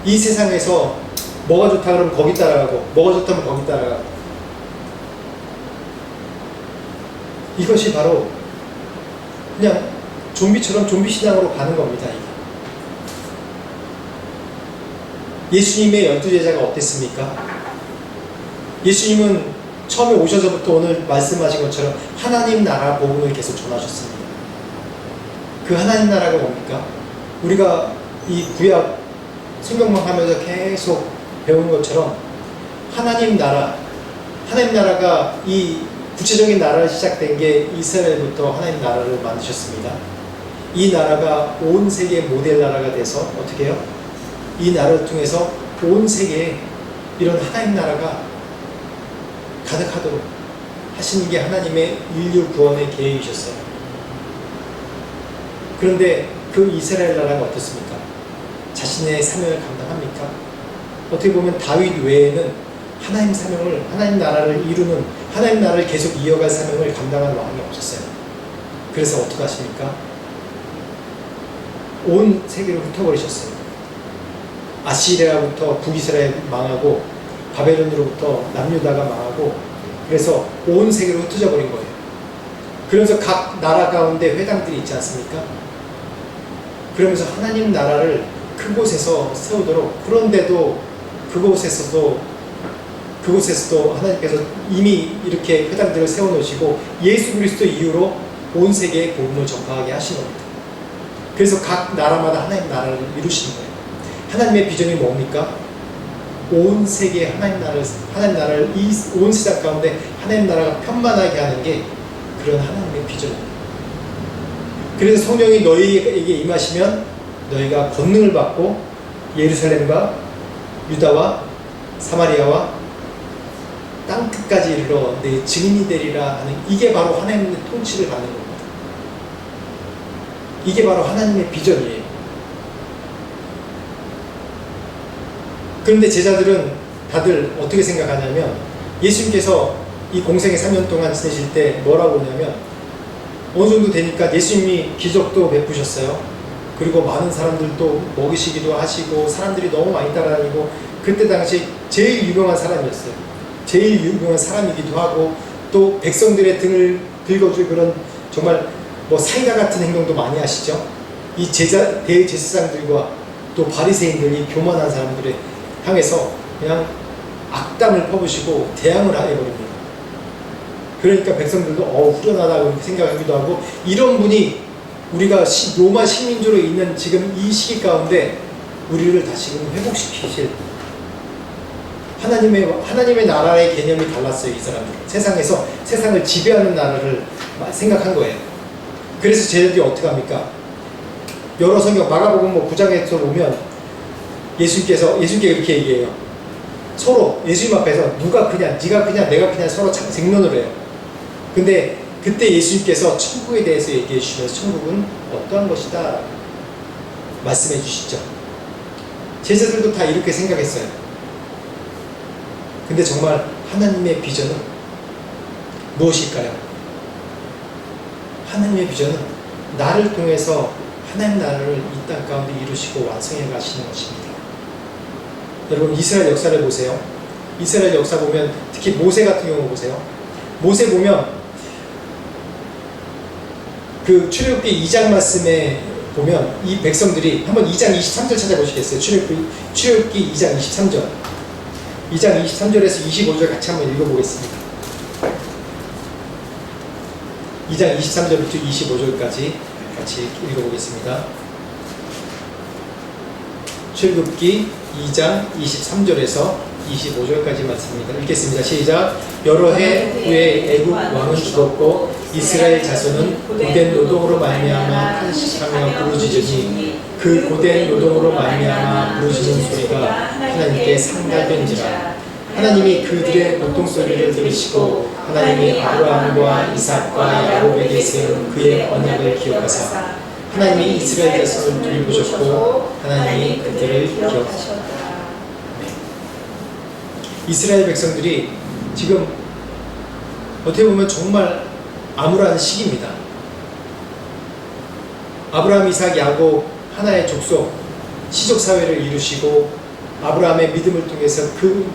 이 세상에서 뭐가 좋다 그러면 거기 따라가고 뭐가 좋다면 거기 따라가고. 이것이 바로 그냥 좀비처럼 좀비 신앙으로 가는 겁니다. 예수님의 12제자가 어땠습니까? 예수님은 처음에 오셔서부터 오늘 말씀하신 것처럼 하나님 나라 복음을 계속 전하셨습니다. 그 하나님 나라가 뭡니까? 우리가 이 구약 성경만 하면서 계속 배우는 것처럼 하나님 나라가 이 구체적인 나라가 시작된 게 이스라엘부터 하나님 나라를 만드셨습니다. 이 나라가 온 세계 모델 나라가 돼서 어떻게 해요? 이 나라를 통해서 온 세계에 이런 하나님 나라가 가득하도록 하시는 게 하나님의 인류 구원의 계획이셨어요. 그런데 그 이스라엘 나라가 어떻습니까? 자신의 사명을 감당합니까? 어떻게 보면 다윗 외에는 하나님 사명을, 하나님 나라를 이루는, 하나님 나라를 계속 이어갈 사명을 감당하는 왕이 없었어요. 그래서 어떻게 하십니까? 온 세계를 흩어버리셨어요. 아시리아부터 북이스라엘 망하고 바벨론으로부터 남유다가 망하고 그래서 온 세계로 흩어져 버린 거예요. 그러면서 각 나라 가운데 회당들이 있지 않습니까? 그러면서 하나님 나라를 그곳에서 세우도록, 그런데도 그곳에서도 하나님께서 이미 이렇게 회당들을 세워놓으시고 예수 그리스도 이후로 온 세계에 복음을 전파하게 하신 겁니다. 그래서 각 나라마다 하나님 나라를 이루시는 거예요. 하나님의 비전이 뭡니까? 온 세계에 하나님 나라를 온 세상 가운데 하나님 나라가 편만하게 하는 게 그런 하나님의 비전입니다. 그래서 성령이 너희에게 임하시면 너희가 권능을 받고 예루살렘과 유다와 사마리아와 땅 끝까지 이르러 내 증인이 되리라 하는, 이게 바로 하나님의 통치를 받는 겁니다. 이게 바로 하나님의 비전이에요. 그런데 제자들은 다들 어떻게 생각하냐면, 예수님께서 이 공생에 3년 동안 지내실 때 뭐라고 하냐면, 어느 정도 되니까 예수님이 기적도 베푸셨어요. 그리고 많은 사람들도 먹이시기도 하시고 사람들이 너무 많이 따라다니고, 그때 당시 제일 유명한 사람이었어요. 제일 유명한 사람이기도 하고, 또 백성들의 등을 긁어줄 그런 정말 뭐 사이다 같은 행동도 많이 하시죠. 이 대제사장들과 또 바리새인들이 교만한 사람들을 향해서 그냥 악담을 퍼부시고 대항을 해버립니다. 그러니까 백성들도 후련하다고 생각하기도 하고, 이런 분이 우리가 로마 식민지로 있는 지금 이 시기 가운데 우리를 다시금 회복시키실, 하나님의 나라의 개념이 달랐어요. 이 사람들 세상에서 세상을 지배하는 나라를 생각한 거예요. 그래서 제자들이 어떻게 합니까? 여러 성경 마가복음 9장에서 보면 예수님께 이렇게 얘기해요. 서로 예수님 앞에서 누가 크냐, 네가 크냐, 내가 크냐 서로 쟁론을 해요. 근데 그때 예수님께서 천국에 대해서 얘기해 주시면서 천국은 어떠한 것이다 말씀해 주시죠. 제자들도 다 이렇게 생각했어요. 근데 정말 하나님의 비전은 무엇일까요? 하나님의 비전은 나를 통해서 하나님 나라를 이 땅 가운데 이루시고 완성해 가시는 것입니다. 여러분, 이스라엘 역사를 보세요. 이스라엘 역사 보면 특히 모세 같은 경우 보세요. 모세 보면 그 출애굽기 2장 말씀에 보면 이 백성들이, 한번 2장 23절 찾아보시겠어요? 출애굽기 2장 23절. 2장 23절에서 25절 같이 한번 읽어보겠습니다. 2장 23절부터 25절까지 같이 읽어보겠습니다. 출애굽기 2장 23절에서 25절까지 말씀입니다. 읽겠습니다. 시작. 여러 해 후에 애굽 왕은 죽었고 이스라엘 자손은 고된 노동으로 말미암아 탄식하며 부르짖으니 그 고된 노동으로 말미암아 부르짖는 소리가 하나님께 상달된지라. 하나님이 그들의 고통 소리를 들으시고 하나님이 아브라함과 이삭과 야곱에게 세운 그의 언약을 기억하사 하나님이 이스라엘 자손을 돌보셨고 하나님이 그들을 기억하셨다. 이스라엘 백성들이 지금 어떻게 보면 정말 암울한 시기입니다. 아브라함, 이삭, 야곱 하나의 족속, 시족 사회를 이루시고 아브라함의 믿음을 통해서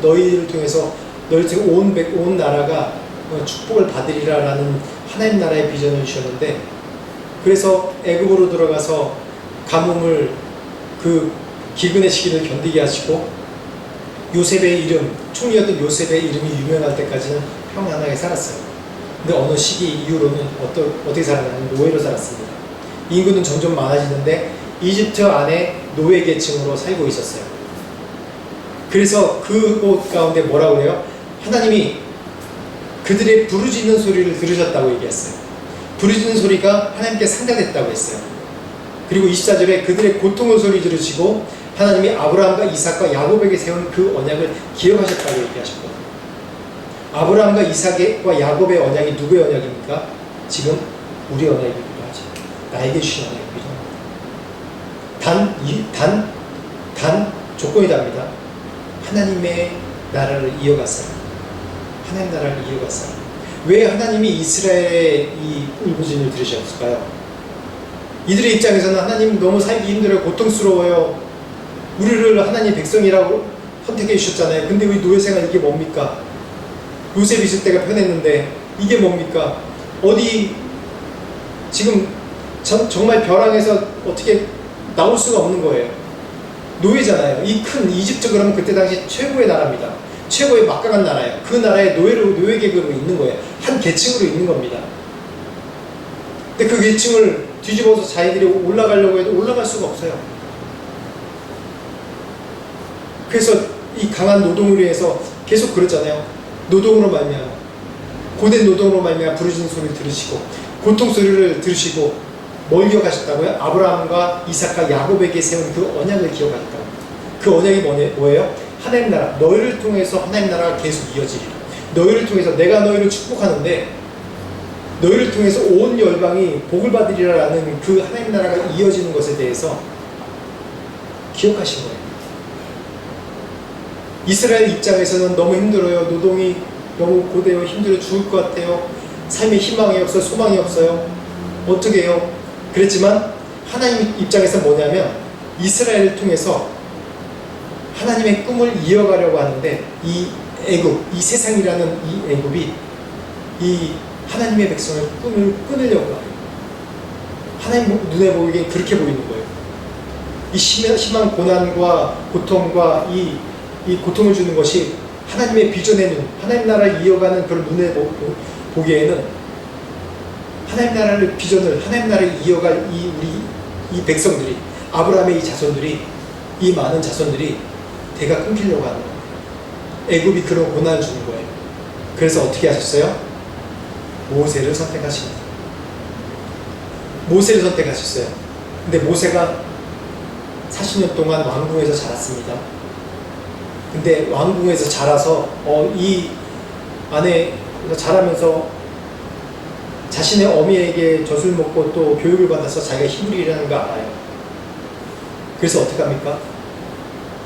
너희를 통해서 온 나라가 축복을 받으리라라는 하나님 나라의 비전을 주셨는데, 그래서 애굽으로 들어가서 가뭄을, 그 기근의 시기를 견디게 하시고 요셉의 이름, 총리였던 요셉의 이름이 유명할 때까지는 평안하게 살았어요. 근데 어느 시기 이후로는 어떻게 살았냐면 노예로 살았습니다. 인구는 점점 많아지는데 이집트 안에 노예 계층으로 살고 있었어요. 그래서 그곳 가운데 뭐라고 해요? 하나님이 그들의 부르짖는 소리를 들으셨다고 얘기했어요. 부르짖는 소리가 하나님께 상달됐다고 했어요. 그리고 24절에 그들의 고통의 소리 들으시고 하나님이 아브라함과 이삭과 야곱에게 세운 그 언약을 기억하셨다고 얘기하셨거든요. 아브라함과 이삭과 야곱의 언약이 누구의 언약입니까? 지금 우리 언약이기도 하죠. 나에게 주신 언약이죠. 단 조건이 답니다. 하나님의 나라를 이어갔어요. 하나님 나라를 이어갔어요. 왜 하나님이 이스라엘의 이 울부짖음을 들으셨을까요? 이들의 입장에서는 하나님 너무 살기 힘들어요. 고통스러워요. 우리를 하나님 백성이라고 선택해 주셨잖아요. 근데 우리 노예 생활 이게 뭡니까? 요셉 있을 때가 편했는데 이게 뭡니까? 어디 지금 정말 벼랑에서 어떻게 나올 수가 없는 거예요. 노예잖아요. 이 큰 이집트 그러면 그때 당시 최고의 나라입니다. 최고의 막강한 나라예요. 그 나라에 노예 계급으로 있는 거예요. 한 계층으로 있는 겁니다. 근데 그 계층을 뒤집어서 자기들이 올라가려고 해도 올라갈 수가 없어요. 그래서 이 강한 노동을 위해서 계속 그랬잖아요. 노동으로 말미암아, 고된 노동으로 말미암아 부르짖는 소리를 들으시고 고통 소리를 들으시고 뭘 기억하셨다고요? 아브라함과 이삭과 야곱에게 세운 그 언약을 기억하셨다고. 그 언약이 뭐예요? 하나님 나라, 너희를 통해서 하나님 나라가 계속 이어지리라. 너희를 통해서 내가 너희를 축복하는데 너희를 통해서 온 열방이 복을 받으리라라는 그 하나님 나라가 이어지는 것에 대해서 기억하신 거예요. 이스라엘 입장에서는 너무 힘들어요. 노동이 너무 고되어 힘들어 죽을 것 같아요. 삶에 희망이 없어요. 소망이 없어요. 어떻게 해요? 그랬지만 하나님 입장에서 뭐냐면 이스라엘을 통해서 하나님의 꿈을 이어가려고 하는데 이 애굽, 이 세상이라는 이 애굽이 이 하나님의 백성의 꿈을 끊으려고 해요. 하나님 눈에 보이기엔 그렇게 보이는 거예요. 이 심한 고난과 고통과 이 고통을 주는 것이 하나님의 비전의 눈, 하나님 나라를 이어가는 그런 눈에 보기에는 하나님 나라를 비전을, 하나님 나라를 이어갈 이 백성들이, 아브라함의 이 자손들이, 이 많은 자손들이 대가 끊기려고 하는 거예요. 애굽이 그런 고난을 주는 거예요. 그래서 어떻게 하셨어요? 모세를 선택하십니다. 모세를 선택하셨어요. 근데 모세가 40년 동안 왕궁에서 자랐습니다. 근데 왕궁에서 자라서 이 안에 자라면서 자신의 어미에게 젖을 먹고 또 교육을 받아서 자기가 히브리라는 거 알아요. 그래서 어떻게 합니까?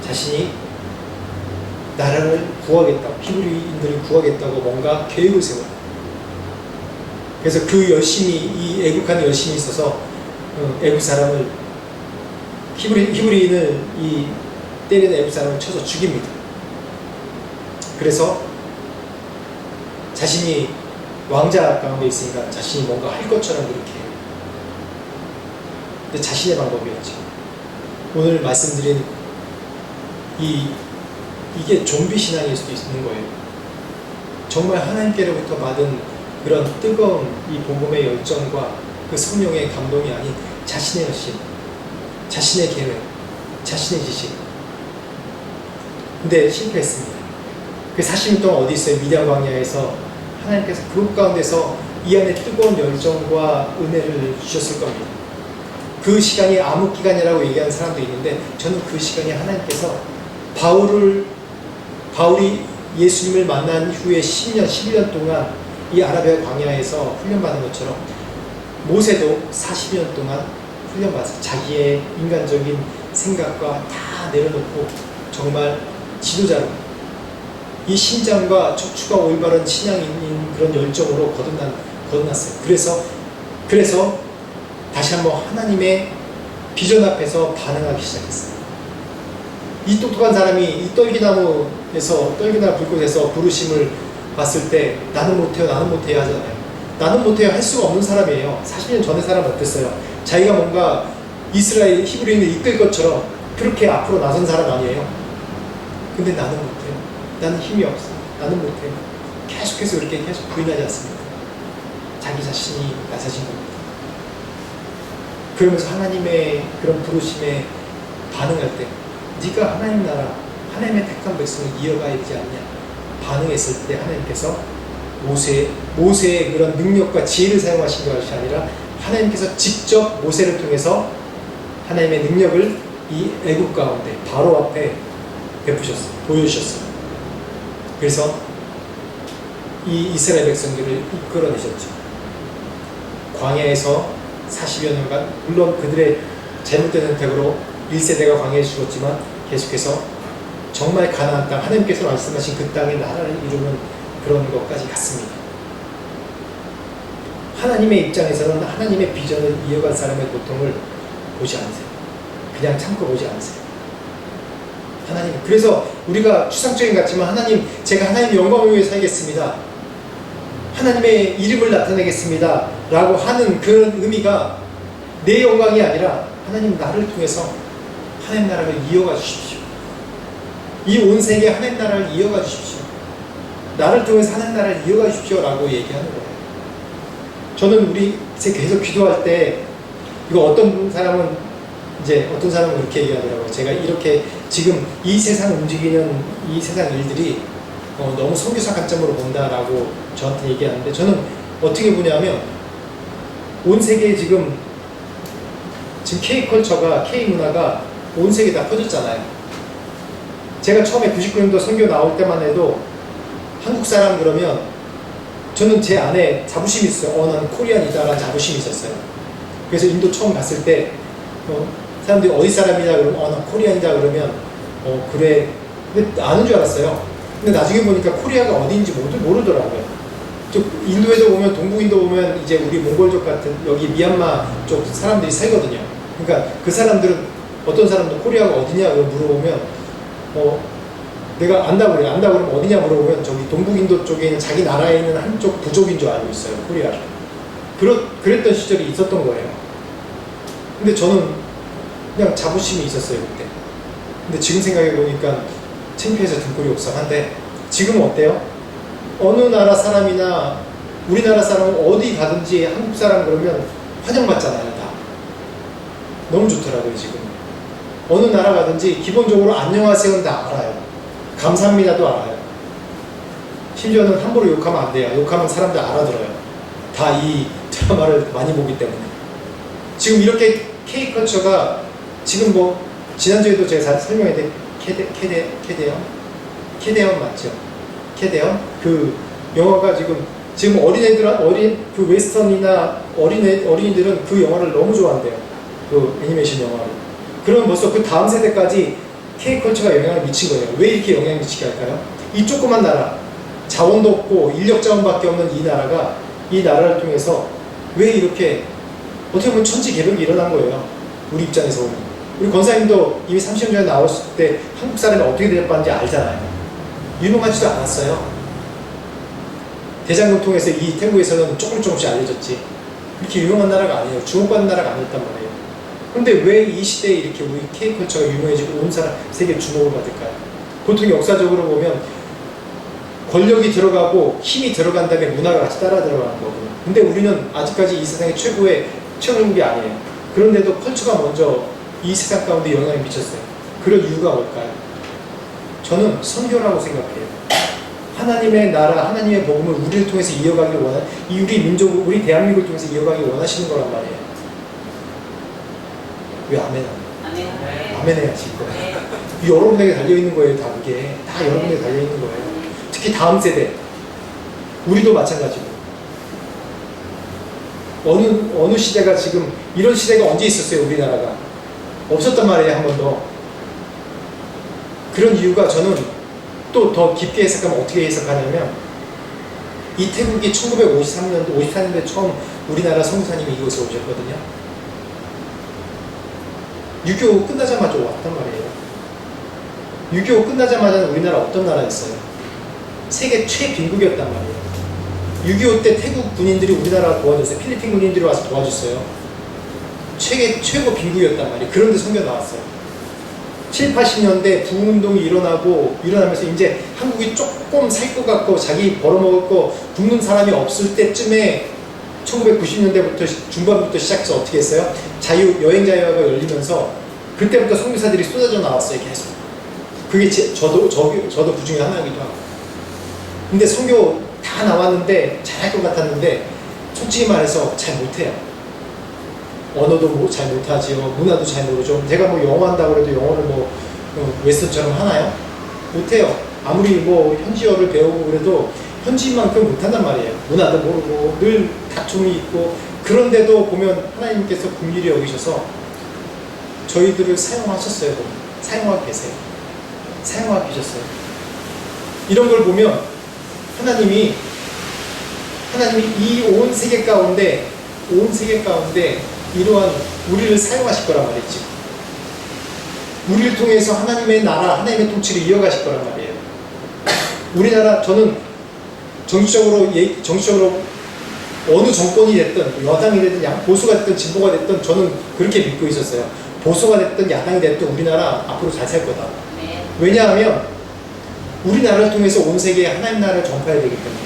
자신이 나라를 구하겠다고, 히브리인들을 구하겠다고 뭔가 계획을 세워요. 그래서 그 열심히, 이 애국한 열심이 있어서 애국 사람을, 히브리인을 때리는 애국 사람을 쳐서 죽입니다. 그래서 자신이 왕자 가운데 있으니까 자신이 뭔가 할 것처럼 그렇게 해요. 근데 자신의 방법이었죠. 오늘 말씀드린 이게 좀비 신앙일 수도 있는 거예요. 정말 하나님께로부터 받은 그런 뜨거운 이 복음의 열정과 그 성령의 감동이 아닌 자신의 열심, 자신의 계획, 자신의 지식. 근데 실패했습니다. 그 40년 동안 어디 있어요? 미디안 광야에서 하나님께서 그 가운데서 이 안에 뜨거운 열정과 은혜를 주셨을 겁니다. 그 시간이 암흑 기간이라고 얘기하는 사람도 있는데 저는 그 시간이 하나님께서 바울이 예수님을 만난 후에 10년, 11년 동안 이 아라비아 광야에서 훈련받은 것처럼 모세도 40년 동안 훈련받아서 자기의 인간적인 생각과 다 내려놓고 정말 지도자로 이 신장과 척추가 올바른 신앙인 그런 열정으로 거듭났어요. 그래서 다시 한번 하나님의 비전 앞에서 반응하기 시작했어요. 이 똑똑한 사람이 이 떨기나무 불꽃에서 부르심을 봤을 때 나는 못해요 하잖아요. 나는 못해요 할 수가 없는 사람이에요. 40년 전의 사람은 어땠어요? 자기가 뭔가 이스라엘 히브리인을 이끌 것처럼 그렇게 앞으로 나선 사람 아니에요. 근데 나는 못해요. 나는 힘이 없어. 나는 못해요. 계속해서 그렇게 계속 부인하지 않습니까? 자기 자신이 나서진 겁니다. 그러면서 하나님의 그런 부르심에 반응할 때 네가 하나님 나라, 하나님의 택한 백성을 이어가야 되지 않냐 반응했을 때 하나님께서 모세의 그런 능력과 지혜를 사용하신 것이 아니라 하나님께서 직접 모세를 통해서 하나님의 능력을 이 애국 가운데 바로 앞에 보여주셨어요. 그래서 이 이스라엘 백성들을 이끌어내셨죠. 광야에서 40여 년간 물론 그들의 잘못된 선택으로 1세대가 광야에 죽었지만 계속해서 정말 가나안 땅, 하나님께서 말씀하신 그 땅의 나라를 이루는 그런 것까지 갔습니다. 하나님의 입장에서는 하나님의 비전을 이어갈 사람의 고통을 보지 않으세요. 그냥 참고 보지 않으세요. 하나님. 그래서 우리가 추상적인 것 같지만 하나님, 제가 하나님의 영광을 위해 살겠습니다. 하나님의 이름을 나타내겠습니다. 라고 하는 그런 의미가 내 영광이 아니라 하나님 나를 통해서 하나님 나라를 이어가 주십시오. 이 온 세계에 하나님 나라를 이어가 주십시오. 나를 통해서 하나님 나라를 이어가 주십시오. 라고 얘기하는 거예요. 저는 우리 계속 기도할 때 이거 어떤 사람은 그렇게 얘기하더라고요. 제가 이렇게 지금 이 세상 움직이는 이 세상 일들이 너무 선교사 관점으로 본다라고 저한테 얘기하는데, 저는 어떻게 보냐면 온 세계에 지금 K컬처가, K문화가 온 세계에 다 퍼졌잖아요. 제가 처음에 99년도 선교 나올 때만 해도 한국 사람 그러면 저는 제 안에 자부심이 있어요. 나는 코리안이다라는 자부심이 있었어요. 그래서 인도 처음 갔을 때 사람들이 어디 사람이냐 그러면 난 코리안이다 그러면 그래. 근데 아는 줄 알았어요. 근데 나중에 보니까 코리아가 어디인지 모르더라고요. 인도에도 보면, 동북인도 보면 이제 우리 몽골족 같은 여기 미얀마 쪽 사람들이 살거든요. 그러니까 그 사람들은 어떤 사람도 코리아가 어디냐 물어보면 내가 안다고 그래요. 안다고 그러면 어디냐 물어보면 저기 동북인도 쪽에 있는 자기 나라에 있는 한쪽 부족인 줄 알고 있어요. 코리아를. 그랬던 시절이 있었던 거예요. 근데 저는 그냥 자부심이 있었어요, 그때. 근데 지금 생각해 보니까 창피해서 등골이 옥상한데, 지금은 어때요? 어느 나라 사람이나 우리나라 사람은 어디 가든지 한국 사람 그러면 환영받잖아요, 다. 너무 좋더라고요, 지금. 어느 나라 가든지 기본적으로 안녕하세요는 다 알아요. 감사합니다도 알아요. 심지어는 함부로 욕하면 안 돼요. 욕하면 사람들 알아들어요. 다 이 드라마를 많이 보기 때문에. 지금 이렇게 K컬처가 지금 지난주에도 제가 설명했는데 캐데언 맞죠? 캐데언? 그 영화가 지금 그 웨스턴이나 어린이들은 그 영화를 너무 좋아한대요. 그 애니메이션 영화를. 그러면 벌써 그 다음 세대까지 K컬처가 영향을 미친 거예요. 왜 이렇게 영향을 미치게 할까요? 이 조그만 나라, 자원도 없고 인력 자원밖에 없는 이 나라를 통해서 왜 이렇게 어떻게 보면 천지개벽이 일어난 거예요. 우리 입장에서 보면. 우리 권사님도 이미 30년 전에 나왔을 때 한국 사람이 어떻게 대접받는지 알잖아요. 유명하지도 않았어요. 대장금 통해서 이 태국에서는 조금씩 알려졌지. 그렇게 유명한 나라가 아니에요. 주목받는 나라가 아니었단 말이에요. 그런데 왜 이 시대에 이렇게 우리 K컬처가 유명해지고 온 세계 주목을 받을까요? 보통 역사적으로 보면 권력이 들어가고 힘이 들어간 다음에 문화가 같이 따라 들어가는 거거든요. 근데 우리는 아직까지 이 세상의 최고의 최강국이 아니에요. 그런데도 컬처가 먼저 이 세상 가운데 영향을 미쳤어요. 그런 이유가 뭘까요? 저는 선교라고 생각해요. 하나님의 나라, 하나님의 복음을 우리를 통해서 이어가길 우리 민족, 우리 대한민국을 통해서 이어가길 원하시는 거란 말이에요. 왜 아멘? 아멘 해야지. 여러분에게 달려있는 거예요. 다 그게. 다 여러분에게 달려있는 거예요. 특히 다음 세대. 우리도 마찬가지고. 어느 시대가 지금, 이런 시대가 언제 있었어요, 우리나라가? 없었단 말이에요, 한 번도. 그런 이유가 저는 또 더 깊게 해석하면 어떻게 해석하냐면, 이 태국이 54년도에 처음 우리나라 선교사님이 이곳에 오셨거든요. 6.25 끝나자마자 왔단 말이에요. 6.25 끝나자마자 우리나라 어떤 나라였어요? 세계 최빈국이었단 말이에요. 6.25 때 태국 군인들이 우리나라 도와줬어요. 필리핀 군인들이 와서 도와줬어요. 최고 빈국이었단 말이에요. 그런데 선교 나왔어요. 7, 80년대 부흥운동이 일어나면서 이제 한국이 조금 살 것 같고 자기 벌어먹을 거 굶는 사람이 없을 때쯤에 1990년대부터 중반부터 시작해서 어떻게 했어요? 여행 자유화가 열리면서 그때부터 선교사들이 쏟아져 나왔어요. 계속. 그게 저도 그 중에 하나이기도 하고. 근데 선교 다 나왔는데 잘할 것 같았는데 솔직히 말해서 잘 못해요. 언어도 잘 못하지요. 문화도 잘 모르죠. 제가 영어 한다고 해도 영어를 웨스턴처럼 하나요? 못해요. 아무리 현지어를 배우고 그래도 현지인만큼 못한단 말이에요. 문화도 모르고 늘 다툼이 있고. 그런데도 보면 하나님께서 긍휼히 여기셔서 저희들을 사용하셨어요. 사용하고 계세요. 사용하고 계셨어요. 이런 걸 보면 하나님이 이 온 세계 가운데 이러한 우리를 사용하실 거란 말이지. 우리를 통해서 하나님의 나라, 하나님의 통치를 이어가실 거란 말이에요. 우리나라, 저는 정치적으로 어느 정권이 됐든 여당이 됐든 보수가 됐든 진보가 됐든 저는 그렇게 믿고 있었어요. 보수가 됐든 야당이 됐든 우리나라 앞으로 잘 살 거다. 왜냐하면 우리나라를 통해서 온 세계에 하나님 나라를 전파해야 되기 때문에.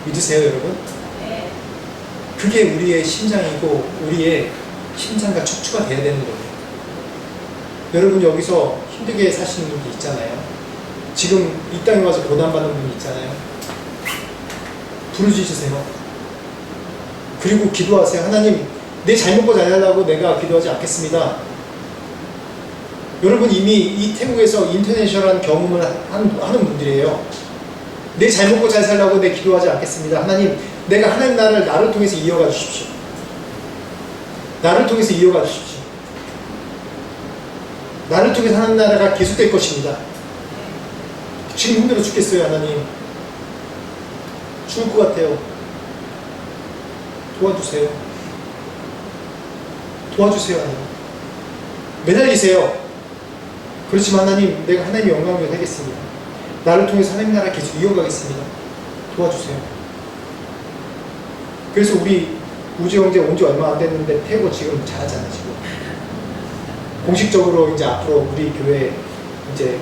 믿으세요, 여러분? 그게 우리의 심장이고 우리의 심장과 척추가 돼야 되는 거예요. 여러분 여기서 힘들게 사시는 분들 있잖아요. 지금 이 땅에 와서 고난받는 분이 있잖아요. 부르짖으세요. 그리고 기도하세요. 하나님, 내 잘 먹고 잘 살라고 내가 기도하지 않겠습니다. 여러분 이미 이 태국에서 인터내셔널한 경험을 하는 분들이에요. 내 잘 먹고 잘 살라고 내 기도하지 않겠습니다. 하나님, 내가 하나님 나라를 나를 통해서 이어가 주십시오. 나를 통해서 이어가 주십시오. 나를 통해서 하나님 나라가 계속될 것입니다. 지금 힘들어 죽겠어요, 하나님. 죽을 것 같아요. 도와주세요. 도와주세요, 하나님. 매달리세요. 그렇지만 하나님, 내가 하나님의 영광을 하겠습니다. 나를 통해서 하나님 나라 계속 이어가겠습니다. 도와주세요. 그래서 우리 우주 형제 온 지 얼마 안 됐는데 태고 지금 잘하잖아요, 지금. 공식적으로 이제 앞으로 우리 교회 이제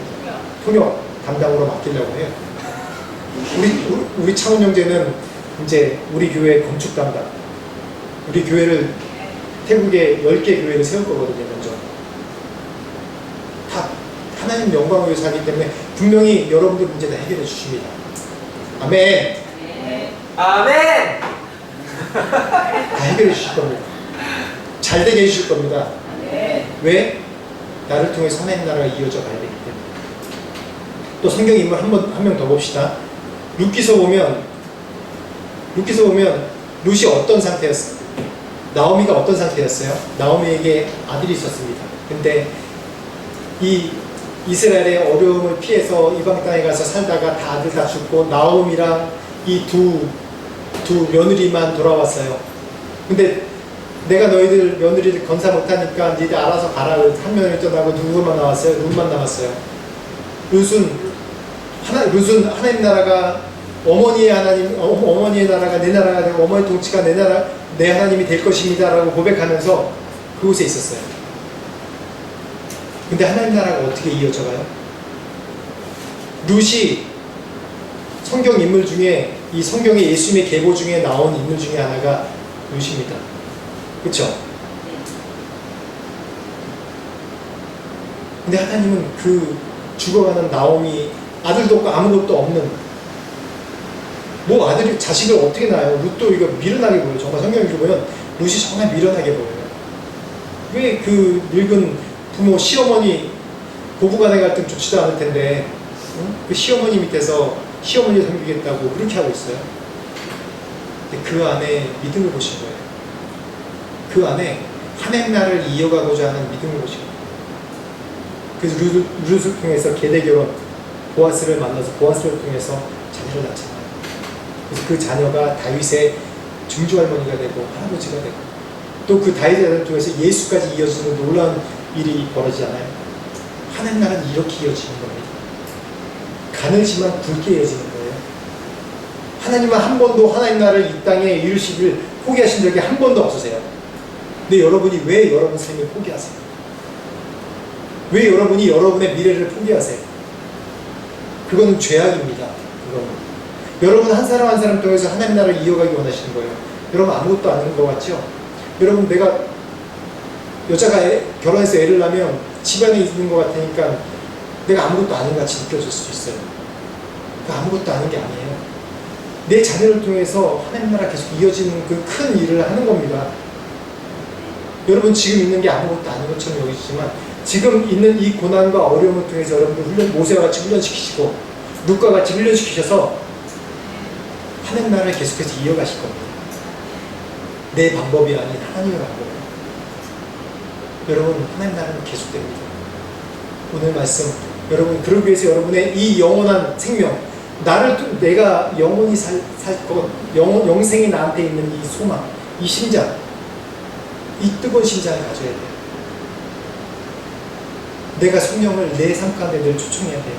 통역 담당으로 맡기려고 해요. 우리 창훈 형제는 이제 우리 교회 건축 담당. 우리 교회를 태국에 10개 교회를 세울 거거든요, 먼저. 다 하나님 영광을 위해서 하기 때문에 분명히 여러분들 문제 다 해결해 주십니다. 아멘. 아멘. 다 해결해 주실 겁니다. 잘 되게 해주실 겁니다. 왜? 나를 통해서 하나님 나라가 이어져 가야 되기 때문에. 또 성경 인물 한 명 더 봅시다. 룻기서 보면 룻이 어떤 상태였어요? 나오미가 어떤 상태였어요? 나오미에게 아들이 있었습니다. 근데 이 이스라엘의 어려움을 피해서 이방 땅에 가서 살다가 다 아들 다 죽고 나오미랑 이 두 며느리만 돌아왔어요. 근데 내가 너희들 며느리를 건사 못하니까 니들 알아서 가라. 한 며느리 떠나고 누구만 나왔어요? 룻만 남았어요. 룻은 하나님 나라가 어머니의 나라가 내 나라가 되고 어머니 통치가 내 하나님이 될 것입니다 라고 고백하면서 그곳에 있었어요. 근데 하나님 나라가 어떻게 이어져가요? 룻이 성경 인물 중에 이 성경의 예수님의 계보 중에 나온 인물 중에 하나가 룻입니다. 그쵸? 근데 하나님은 그 죽어가는 나오미 아들도 없고 아무것도 없는 아들이 자식을 어떻게 낳아요? 룻도 이거 미련하게 보여요. 정말 성경을 보면 룻이 정말 미련하게 보여요. 왜 그 늙은 부모 시어머니 고부간에 갈 땐 좋지도 않을 텐데 그 시어머니 밑에서 시어머니를 섬기겠다고 그렇게 하고 있어요. 근데 그 안에 믿음을 보신 거예요. 그 안에 하나님 나라를 이어가고자 하는 믿음을 보신 거예요. 그래서 룻을 통해서 계대결혼 보아스를 만나서 보아스를 통해서 자녀를 낳잖아요. 그래서 그 자녀가 다윗의 증조할머니가 되고 할아버지가 되고 또 그 다윗의 자녀를 통해서 예수까지 이어지는 놀라운 일이 벌어지잖아요. 하나님 나라는 이렇게 이어지는 겁니다. 가늘지만 굵게 이어지는 거예요. 하나님은 한 번도 하나님 나라를 이 땅에 이루시길 포기하신 적이 한 번도 없으세요. 근데 여러분이 왜 여러분 삶을 포기하세요? 왜 여러분이 여러분의 미래를 포기하세요? 그거는 죄악입니다. 그거는. 여러분 한 사람 한 사람 통해서 하나님 나라를 이어가기 원하시는 거예요. 여러분 아무것도 아닌 것 같죠? 여러분 내가 여자가 결혼해서 애를 낳으면 집안에 있는 것 같으니까 내가 아무것도 아닌 것 같이 느껴질 수도 있어요. 그러니까 아무것도 아닌 게 아니에요. 내 자녀를 통해서 하나님 나라 계속 이어지는 그 큰 일을 하는 겁니다. 여러분 지금 있는 게 아무것도 아닌 것처럼 여기지만 지금 있는 이 고난과 어려움을 통해서 여러분들 모세와 같이 훈련시키시고 룻과 같이 훈련시키셔서 하나님 나라를 계속해서 이어가실 겁니다. 내 방법이 아닌 하나님의 방법이에요. 여러분 하나님 나라는 계속됩니다. 오늘 말씀 여러분 그러기 위해서 여러분의 이 영원한 생명 내가 영원히 살 것 영생이 나한테 있는 이 소망 이 심장 이 뜨거운 심장을 가져야 돼요. 내가 성령을 내 삶 가운데 늘 초청해야 돼요.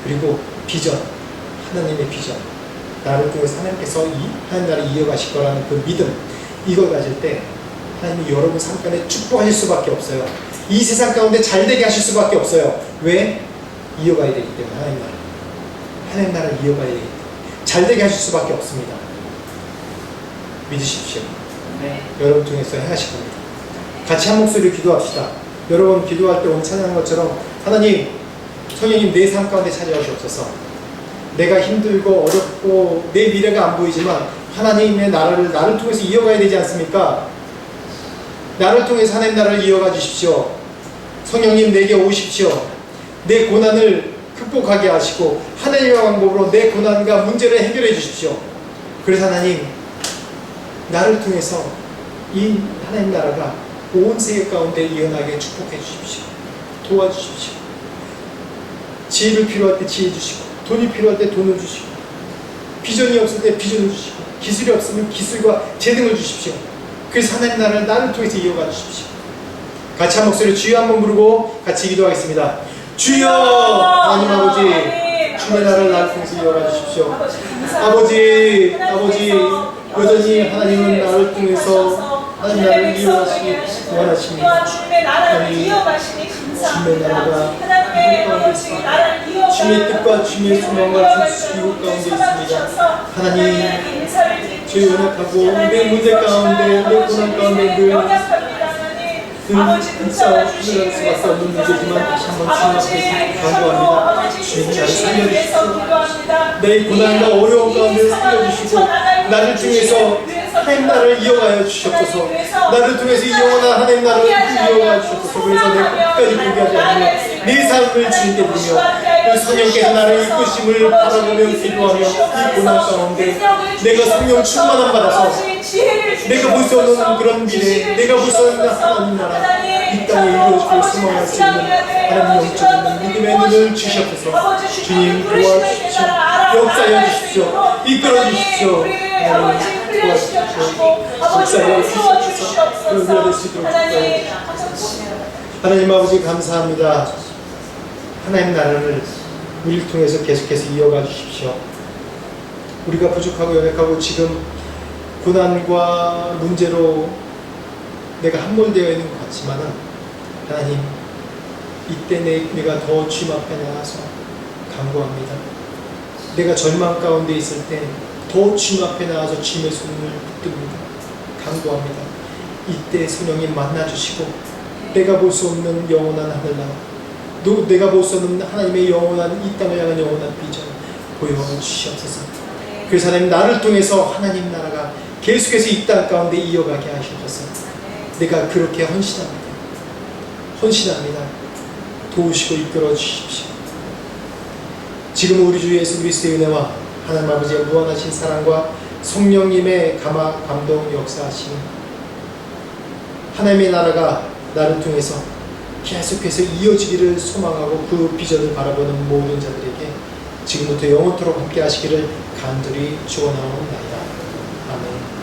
그리고 비전, 하나님의 비전, 나를 통해서 하나님께서 하나님 나라를 이어가실 거라는 그 믿음, 이걸 가질 때 하나님이 여러분 삶 가운데 축복하실 수밖에 없어요. 이 세상 가운데 잘되게 하실 수밖에 없어요. 왜? 이어가야 되기 때문에. 하나님 나라를 이어가야 되기 때문에 잘되게 하실 수밖에 없습니다. 믿으십시오. 네. 여러분 통해서 행하실 겁니다. 같이 한 목소리로 기도합시다. 여러분 기도할 때 오늘 찬양한 것처럼 하나님, 성령님 내 삶 가운데 찾아오시옵소서. 내가 힘들고 어렵고 내 미래가 안 보이지만 하나님의 나라를 나를 통해서 이어가야 되지 않습니까? 나를 통해서 하나님 나라를 이어가 주십시오. 성령님 내게 오십시오. 내 고난을 극복하게 하시고 하나님의 방법으로 내 고난과 문제를 해결해 주십시오. 그래서 하나님, 나를 통해서 이 하나님 나라가 온 세계 가운데 이어나게 축복해 주십시오. 도와주십시오. 지혜를 필요할 때 지혜 주시고, 돈이 필요할 때 돈을 주시고, 비전이 없을 때 비전을 주시고, 기술이 없으면 기술과 재능을 주십시오. 그래서 하나님 나라를 나를 통해서 이어가 주십시오. 같이 한 목소리로 주여 한번 부르고 같이 기도하겠습니다. 주여! 하나님 아버지, 주의 나라를 나를 통해서 이어가 주십시오. 아버지, 여전히 하나님은 나를 통해서 하나님 나라를 이어가시기 원하십니다. 주님의 나라를 이어가시니 감사합니다. 하나님의 아버지 나라를 이어가시니 주의 뜻과 주의 소망과 주 기국 가운데 있습니다. 하나님, 주의 연약하고 내 문제 가운데, 내 고난 가운데 늘 싸워 풀어갈 수밖에 없는 문제지만 다시 한번 주님 앞에 간구합니다. 주님 나를 살려주시고 내 고난과 어려움 가운데 살려주시고 나를 통해서 하나님 나라를 이어가여 주시옵소서. 나를 통해서 이 영원한 하나님 나라를 이어가여 주시옵소서. 그래서 내 끝까지 포기하지 않으며 내 삶을 주님께 드리며 그 성령께서 나를 이끄심을 바라보며 기도하며 이 고난 가운데 내가 성령 충만함 받아서 내가 볼 수 없는 그런 미래, 내가 볼 수 없는 하나님 나라 이 땅에 이루어지고 소망할 수 있는 하나님 영적인 믿음의 눈을 주시옵소서. 주님 도와주십시오. 역사해 주십시오. 이끌어 주십시오. 하나님 도와주십시오. 역사해 주십시오. 그런 될 수 있도록 하나님 아버지 감사합니다. 하나님 나라를 우리를 통해서 계속해서 이어가 주십시오. 우리가 부족하고 연약하고 지금 고난과 문제로 내가 함몰되어 있는 것 같지만은 하나님, 이때 내가 더 주님 앞에 나가서 간구합니다. 내가 절망 가운데 있을 때 더 주님 앞에 나가서 주님의 손을 붙듭니다. 간구합니다. 이때 성령님 만나주시고 내가 볼 수 없는 영원한 하늘나라, 내가 볼 수 없는 하나님의 영원한 이 땅을 향한 영원한 비전 보여주시옵소서. 그래서 하나님 나를 통해서 하나님 나라가 계속해서 이 땅 가운데 이어가게 하시옵소서. 내가 그렇게 헌신합니다. 도우시고 이끌어 주십시오. 지금 우리 주 예수 그리스도의 은혜와 하나님 아버지의 무한하신 사랑과 성령님의 감동 역사하시는 하나님의 나라가 나를 통해서 계속해서 이어지기를 소망하고 그 비전을 바라보는 모든 자들에게 지금부터 영원토록 함께 하시기를 간절히 축원하옵나이다. 아멘.